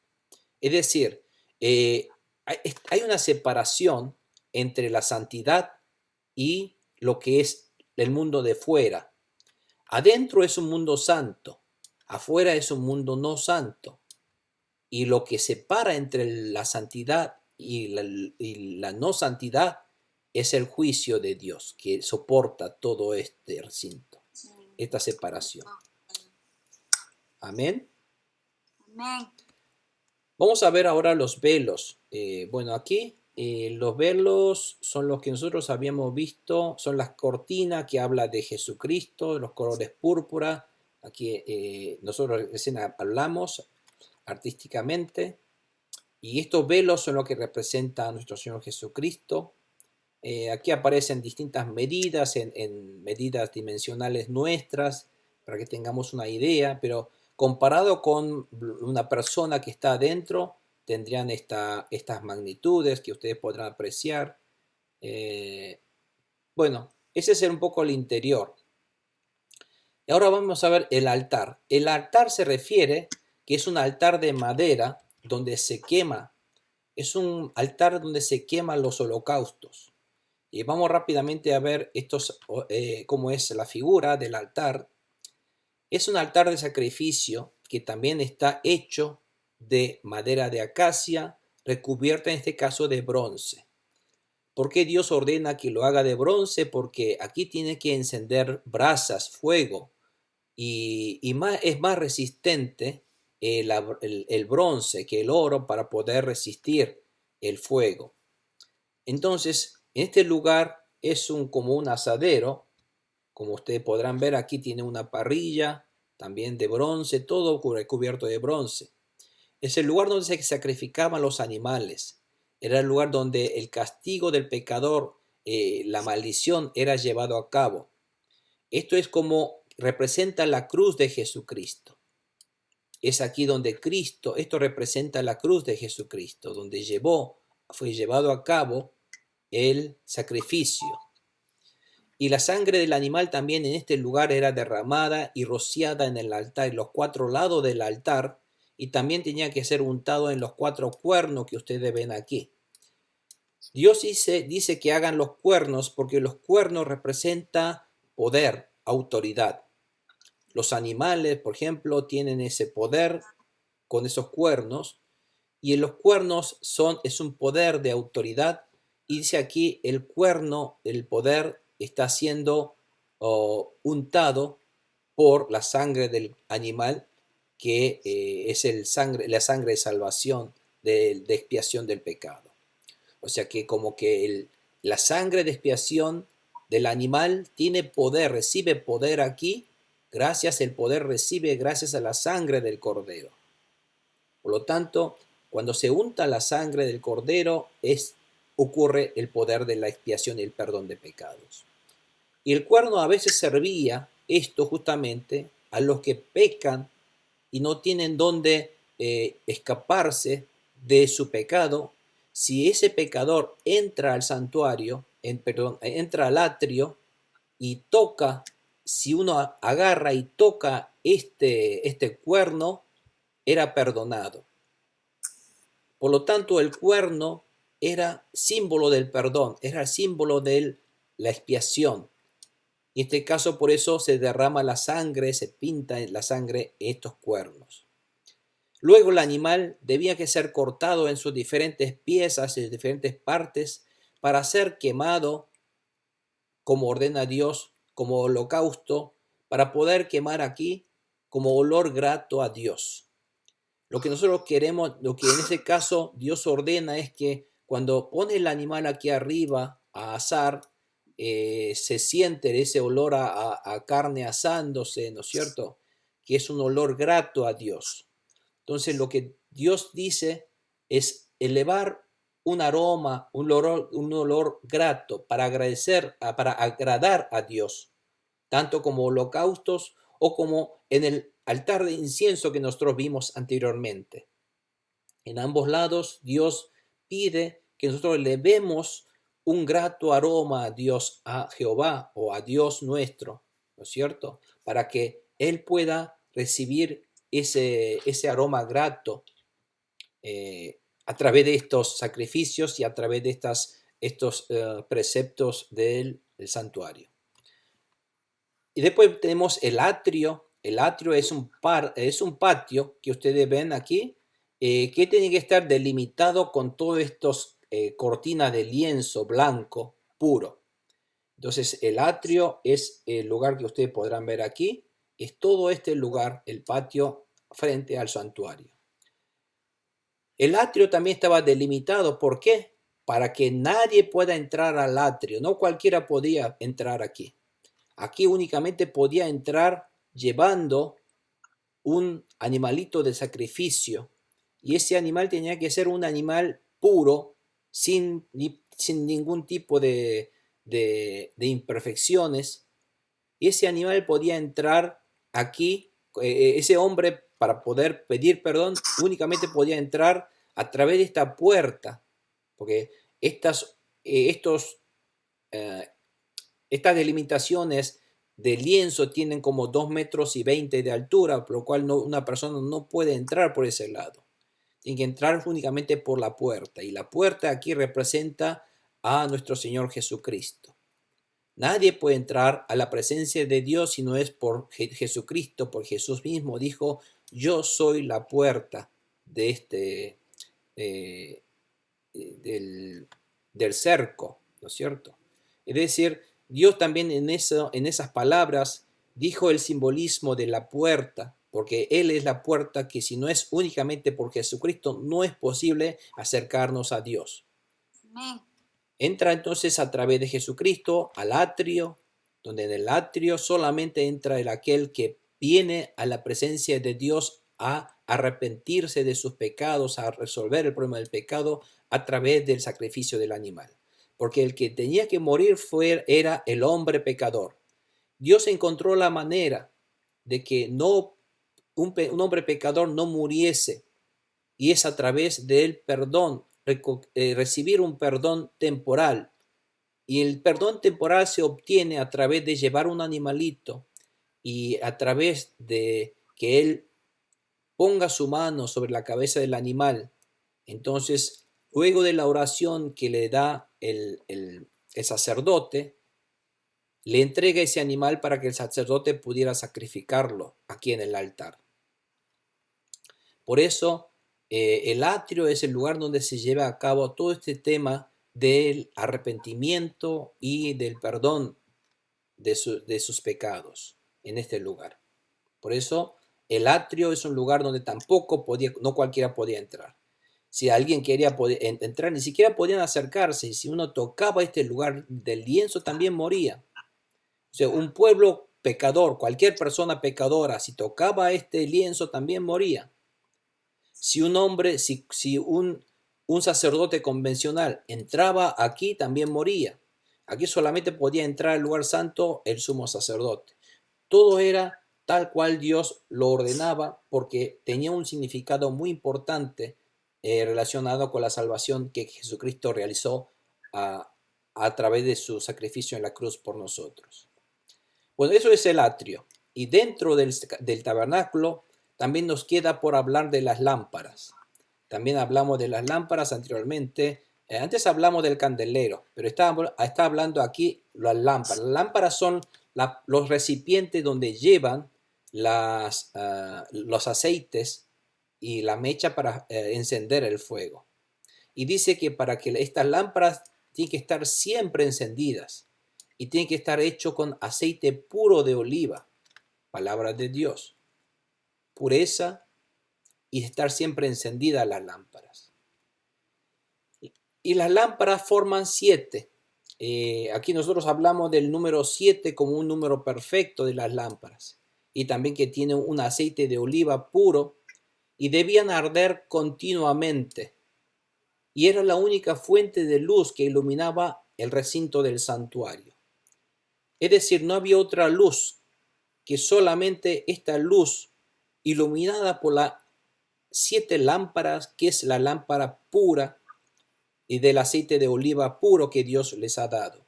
Es decir, hay una separación entre la santidad y lo que es el mundo de fuera. Adentro es un mundo santo, afuera es un mundo no santo. Y lo que separa entre la santidad y la no santidad es el juicio de Dios, que soporta todo este recinto, esta separación. Amén. Amén. Vamos a ver ahora los velos. Bueno, aquí los velos son los que nosotros habíamos visto, son las cortinas que habla de Jesucristo, los colores púrpura. Aquí nosotros recién hablamos artísticamente. Y estos velos son lo que representa a nuestro Señor Jesucristo. Aquí aparecen distintas medidas, en medidas dimensionales nuestras, para que tengamos una idea, pero comparado con una persona que está adentro, tendrían estas magnitudes que ustedes podrán apreciar. Bueno, ese es un poco el interior. Y ahora vamos a ver el altar. El altar se refiere que es un altar de madera donde se quema. Es un altar donde se queman los holocaustos. Y vamos rápidamente a ver cómo es la figura del altar. Es un altar de sacrificio que también está hecho de madera de acacia, recubierta en este caso de bronce. ¿Por qué Dios ordena que lo haga de bronce? Porque aquí tiene que encender brasas, fuego, y es más resistente el bronce que el oro para poder resistir el fuego. Entonces, en este lugar es como un asadero. Como ustedes podrán ver, aquí tiene una parrilla también de bronce, todo recubierto de bronce. Es el lugar donde se sacrificaban los animales. Era el lugar donde el castigo del pecador, la maldición, era llevado a cabo. Esto es como representa la cruz de Jesucristo. Es aquí donde esto representa la cruz de Jesucristo, donde fue llevado a cabo el sacrificio. Y la sangre del animal también en este lugar era derramada y rociada en el altar, en los 4 lados del altar, y también tenía que ser untado en los 4 cuernos que ustedes ven aquí. Dios dice que hagan los cuernos porque los cuernos representan poder, autoridad. Los animales, por ejemplo, tienen ese poder con esos cuernos, y en los cuernos es un poder de autoridad, y dice aquí el cuerno, el poder, está siendo untado por la sangre del animal, que es la sangre de salvación, de expiación del pecado. O sea que como que la sangre de expiación del animal tiene poder, recibe poder aquí, el poder recibe gracias a la sangre del cordero. Por lo tanto, cuando se unta la sangre del cordero, ocurre el poder de la expiación y el perdón de pecados. Y el cuerno a veces servía esto justamente a los que pecan y no tienen dónde escaparse de su pecado. Si ese pecador entra al santuario, entra al atrio y toca, si uno agarra y toca este cuerno, era perdonado. Por lo tanto, el cuerno era símbolo del perdón, era símbolo de la expiación. En este caso, por eso se derrama la sangre, se pinta la sangre en estos cuernos. Luego el animal debía que ser cortado en sus diferentes piezas, en sus diferentes partes, para ser quemado, como ordena Dios, como holocausto, para poder quemar aquí como olor grato a Dios. Lo que nosotros queremos, lo que en ese caso Dios ordena es que cuando pone el animal aquí arriba a asar, se siente ese olor a carne asándose, ¿no es cierto? Que es un olor grato a Dios. Entonces lo que Dios dice es elevar un aroma, un olor grato para para agradar a Dios, tanto como holocaustos o como en el altar de incienso que nosotros vimos anteriormente. En ambos lados Dios pide que nosotros elevemos un grato aroma a Dios, a Jehová o a Dios nuestro, ¿no es cierto? Para que Él pueda recibir ese aroma grato a través de estos sacrificios y a través de estos preceptos del santuario. Y después tenemos el atrio. El atrio es un patio que ustedes ven aquí, que tiene que estar delimitado con todas estas cortinas de lienzo blanco puro. Entonces el atrio es el lugar que ustedes podrán ver aquí. Es todo este lugar, el patio frente al santuario. El atrio también estaba delimitado. ¿Por qué? Para que nadie pueda entrar al atrio. No cualquiera podía entrar aquí. Aquí únicamente podía entrar llevando un animalito de sacrificio. Y ese animal tenía que ser un animal puro, sin ningún tipo de imperfecciones. Y ese animal podía entrar aquí. Ese hombre, para poder pedir perdón, únicamente podía entrar a través de esta puerta. Porque estas delimitaciones de lienzo tienen como 2,20 metros de altura, por lo cual una persona no puede entrar por ese lado. Tiene que entrar únicamente por la puerta. Y la puerta aquí representa a nuestro Señor Jesucristo. Nadie puede entrar a la presencia de Dios si no es por Jesucristo, porque Jesús mismo dijo: yo soy la puerta de del cerco, ¿no es cierto? Es decir, Dios también en esas palabras dijo el simbolismo de la puerta, porque Él es la puerta que si no es únicamente por Jesucristo, no es posible acercarnos a Dios. Amén. Entra entonces a través de Jesucristo al atrio, donde en el atrio solamente entra aquel que viene a la presencia de Dios a arrepentirse de sus pecados, a resolver el problema del pecado a través del sacrificio del animal. Porque el que tenía que morir era el hombre pecador. Dios encontró la manera de que un hombre pecador no muriese, y es a través del perdón, recibir un perdón temporal. Y el perdón temporal se obtiene a través de llevar un animalito y a través de que Él ponga su mano sobre la cabeza del animal. Entonces, luego de la oración que le da el sacerdote, le entrega ese animal para que el sacerdote pudiera sacrificarlo aquí en el altar. Por eso, el atrio es el lugar donde se lleva a cabo todo este tema del arrepentimiento y del perdón de sus pecados en este lugar. Por eso, el atrio es un lugar donde no cualquiera podía entrar. Si alguien quería entrar, ni siquiera podían acercarse. Y si uno tocaba este lugar del lienzo, también moría. O sea, un pueblo pecador, cualquier persona pecadora, si tocaba este lienzo, también moría. Si un sacerdote convencional entraba aquí, también moría. Aquí solamente podía entrar al lugar santo el sumo sacerdote. Todo era tal cual Dios lo ordenaba, porque tenía un significado muy importante relacionado con la salvación que Jesucristo realizó a través de su sacrificio en la cruz por nosotros. Bueno, eso es el atrio. Y dentro del tabernáculo también nos queda por hablar de las lámparas. También hablamos de las lámparas anteriormente. Antes hablamos del candelero, pero está hablando aquí las lámparas. Las lámparas son los recipientes donde llevan los aceites y la mecha para encender el fuego. Y dice que para que estas lámparas tienen que estar siempre encendidas y tienen que estar hecho con aceite puro de oliva. palabra de Dios, pureza y estar siempre encendidas las lámparas. Y las lámparas forman 7. Aquí nosotros hablamos del número 7 como un número perfecto de las lámparas, y también que tiene un aceite de oliva puro y debían arder continuamente, y era la única fuente de luz que iluminaba el recinto del santuario. Es decir, no había otra luz que solamente esta luz iluminada por las 7 lámparas, que es la lámpara pura y del aceite de oliva puro que Dios les ha dado.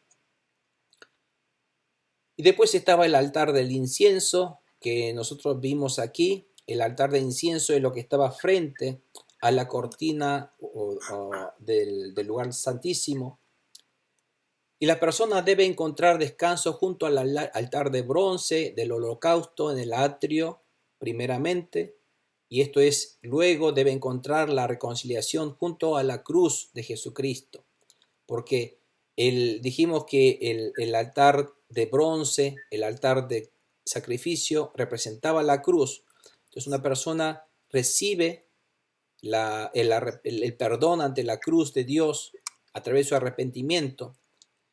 Y después estaba el altar del incienso que nosotros vimos aquí. El altar de incienso es lo que estaba frente a la cortina del lugar santísimo. Y la persona debe encontrar descanso junto al altar de bronce del holocausto en el atrio, primeramente, y esto es, luego debe encontrar la reconciliación junto a la cruz de Jesucristo, porque dijimos que el altar de bronce, el altar de sacrificio, representaba la cruz. Entonces una persona recibe el perdón ante la cruz de Dios a través de su arrepentimiento.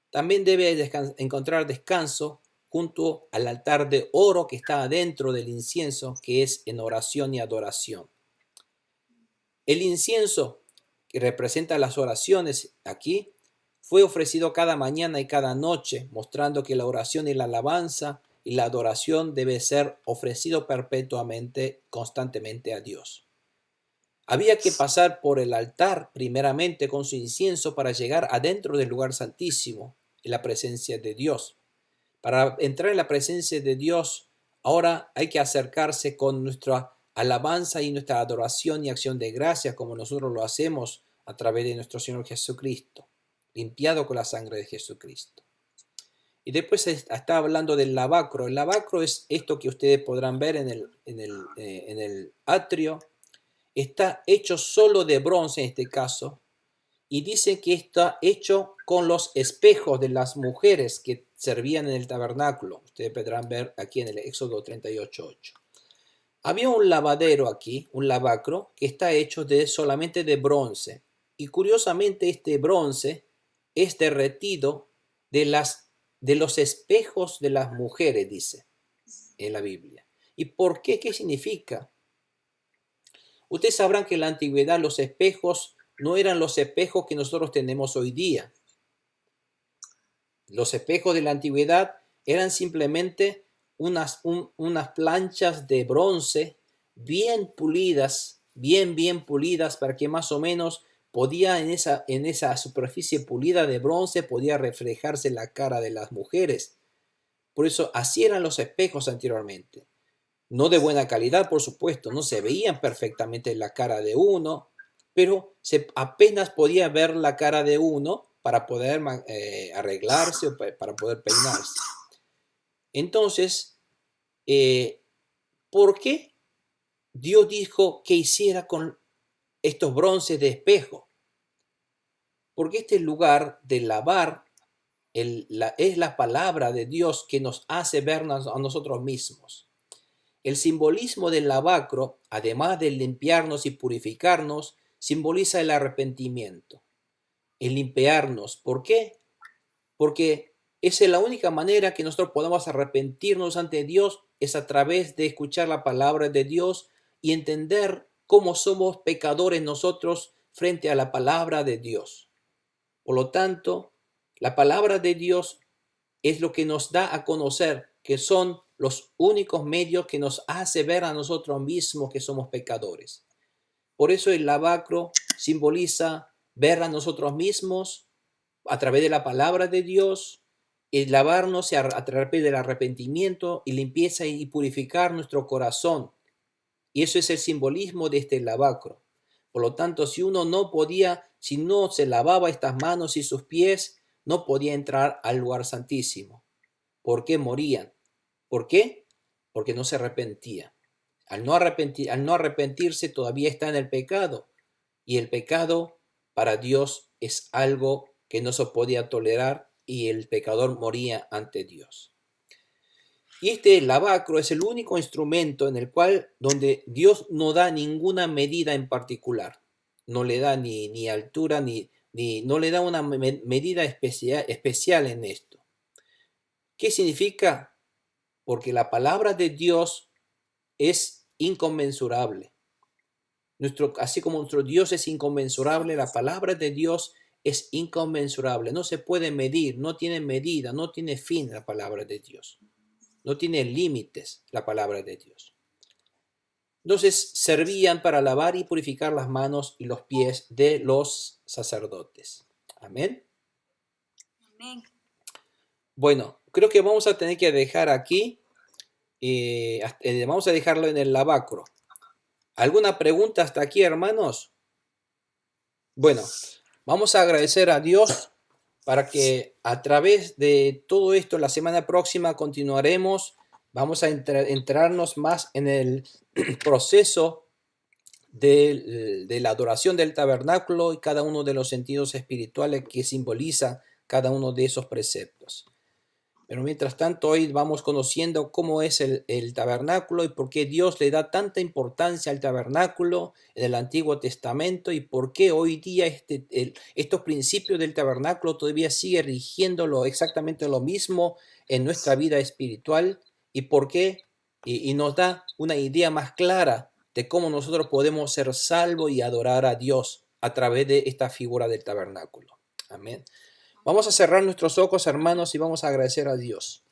También debe encontrar descanso junto al altar de oro que está adentro del incienso, que es en oración y adoración. El incienso, que representa las oraciones aquí, fue ofrecido cada mañana y cada noche, mostrando que la oración y la alabanza y la adoración debe ser ofrecido perpetuamente, constantemente a Dios. Había que pasar por el altar primeramente con su incienso para llegar adentro del lugar santísimo, en la presencia de Dios. Para entrar en la presencia de Dios, ahora hay que acercarse con nuestra alabanza y nuestra adoración y acción de gracias, como nosotros lo hacemos a través de nuestro Señor Jesucristo, limpiado con la sangre de Jesucristo. Y después está hablando del lavacro. El lavacro es esto que ustedes podrán ver en el atrio. Está hecho solo de bronce en este caso, y dice que está hecho con los espejos de las mujeres que servían en el tabernáculo. Ustedes podrán ver aquí en el Éxodo 38:8. Había un lavadero aquí, un lavacro, que está hecho solamente de bronce. Y curiosamente este bronce es derretido de los espejos de las mujeres, dice en la Biblia. ¿Y por qué? ¿Qué significa? Ustedes sabrán que en la antigüedad los espejos no eran los espejos que nosotros tenemos hoy día. Los espejos de la antigüedad eran simplemente unas planchas de bronce bien pulidas, bien pulidas, para que más o menos podía en esa superficie pulida de bronce podía reflejarse la cara de las mujeres. Por eso así eran los espejos anteriormente. No de buena calidad, por supuesto, no se veían perfectamente la cara de uno, pero apenas podía ver la cara de uno para poder arreglarse o para poder peinarse. Entonces, ¿por qué Dios dijo que hiciera con estos bronces de espejo? Porque este lugar de lavar es la palabra de Dios que nos hace vernos a nosotros mismos. El simbolismo del lavacro, además de limpiarnos y purificarnos, simboliza el arrepentimiento, el limpiarnos. ¿Por qué? Porque esa es la única manera que nosotros podamos arrepentirnos ante Dios, es a través de escuchar la palabra de Dios y entender cómo somos pecadores nosotros frente a la palabra de Dios. Por lo tanto, la palabra de Dios es lo que nos da a conocer que son los únicos medios que nos hace ver a nosotros mismos que somos pecadores. Por eso el lavacro simboliza ver a nosotros mismos a través de la palabra de Dios, el lavarnos a través del arrepentimiento y limpieza y purificar nuestro corazón. Y eso es el simbolismo de este lavacro. Por lo tanto, si no se lavaba estas manos y sus pies, no podía entrar al lugar santísimo. ¿Por qué morían? ¿Por qué? Porque no se arrepentía. Al no arrepentirse todavía está en el pecado. Y el pecado para Dios es algo que no se podía tolerar y el pecador moría ante Dios. Y este lavacro es el único instrumento en el cual donde Dios no da ninguna medida en particular. No le da ni altura, no le da una medida especial en esto. ¿Qué significa? Porque la palabra de Dios es inconmensurable. Así como nuestro Dios es inconmensurable, la palabra de Dios es inconmensurable. No se puede medir, no tiene medida, no tiene fin la palabra de Dios. No tiene límites la palabra de Dios. Entonces servían para lavar y purificar las manos y los pies de los sacerdotes. Amén. Amén. Bueno, creo que vamos a tener que dejar aquí. Vamos a dejarlo en el lavacro. ¿Alguna pregunta hasta aquí, hermanos? Bueno, vamos a agradecer a Dios para que a través de todo esto la semana próxima continuaremos. Vamos a entrarnos más en el proceso de la adoración del tabernáculo y cada uno de los sentidos espirituales que simboliza cada uno de esos preceptos. Pero mientras tanto, hoy vamos conociendo cómo es el tabernáculo y por qué Dios le da tanta importancia al tabernáculo en el Antiguo Testamento y por qué hoy día estos principios del tabernáculo todavía sigue rigiéndolo exactamente lo mismo en nuestra vida espiritual y por qué y nos da una idea más clara de cómo nosotros podemos ser salvos y adorar a Dios a través de esta figura del tabernáculo. Amén. Vamos a cerrar nuestros ojos, hermanos, y vamos a agradecer a Dios.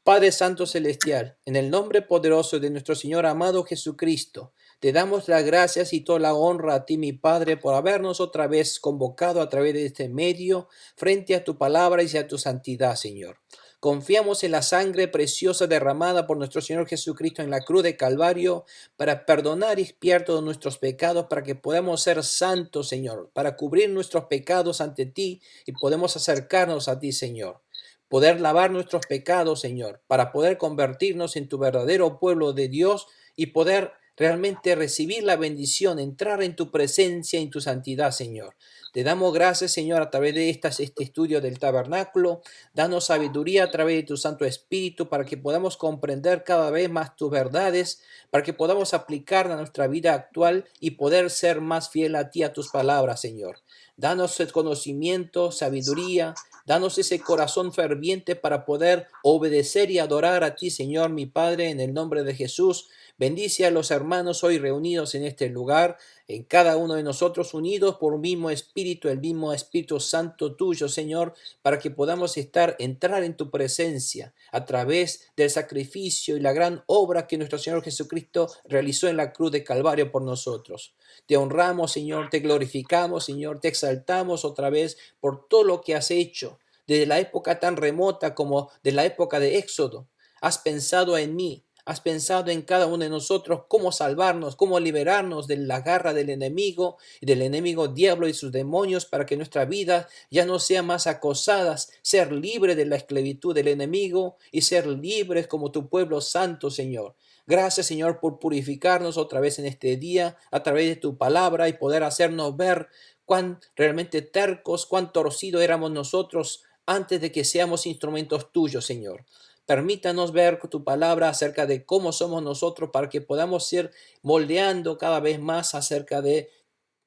Padre Santo Celestial, en el nombre poderoso de nuestro Señor amado Jesucristo, te damos las gracias y toda la honra a ti, mi Padre, por habernos otra vez convocado a través de este medio frente a tu palabra y a tu santidad, Señor. Confiamos en la sangre preciosa derramada por nuestro Señor Jesucristo en la cruz de Calvario para perdonar y expiar todos nuestros pecados, para que podamos ser santos, Señor, para cubrir nuestros pecados ante ti y podemos acercarnos a ti, Señor. Poder lavar nuestros pecados, Señor, para poder convertirnos en tu verdadero pueblo de Dios y poder realmente recibir la bendición, entrar en tu presencia y en tu santidad, Señor. Te damos gracias, Señor, a través de este estudio del tabernáculo. Danos sabiduría a través de tu Santo Espíritu para que podamos comprender cada vez más tus verdades, para que podamos aplicarla a nuestra vida actual y poder ser más fiel a ti, a tus palabras, Señor. Danos el conocimiento, sabiduría, danos ese corazón ferviente para poder obedecer y adorar a ti, Señor, mi Padre, en el nombre de Jesús. Bendice a los hermanos hoy reunidos en este lugar, en cada uno de nosotros unidos por un mismo Espíritu, el mismo Espíritu Santo tuyo, Señor, para que podamos entrar en tu presencia a través del sacrificio y la gran obra que nuestro Señor Jesucristo realizó en la cruz de Calvario por nosotros. Te honramos, Señor, te glorificamos, Señor, te exaltamos otra vez por todo lo que has hecho desde la época tan remota como de la época de Éxodo. Has pensado en mí. Has pensado en cada uno de nosotros cómo salvarnos, cómo liberarnos de la garra del enemigo y del enemigo diablo y sus demonios para que nuestra vida ya no sea más acosadas, ser libre de la esclavitud del enemigo y ser libres como tu pueblo santo, Señor. Gracias, Señor, por purificarnos otra vez en este día a través de tu palabra y poder hacernos ver cuán realmente tercos, cuán torcidos éramos nosotros antes de que seamos instrumentos tuyos, Señor. Permítanos ver tu palabra acerca de cómo somos nosotros para que podamos ir moldeando cada vez más acerca de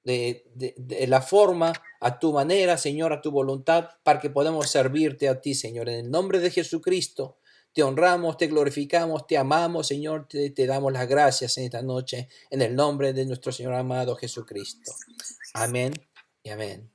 la forma, a tu manera, Señor, a tu voluntad, para que podamos servirte a ti, Señor. En el nombre de Jesucristo, te honramos, te glorificamos, te amamos, Señor. Te damos las gracias en esta noche, en el nombre de nuestro Señor amado Jesucristo. Amén y amén.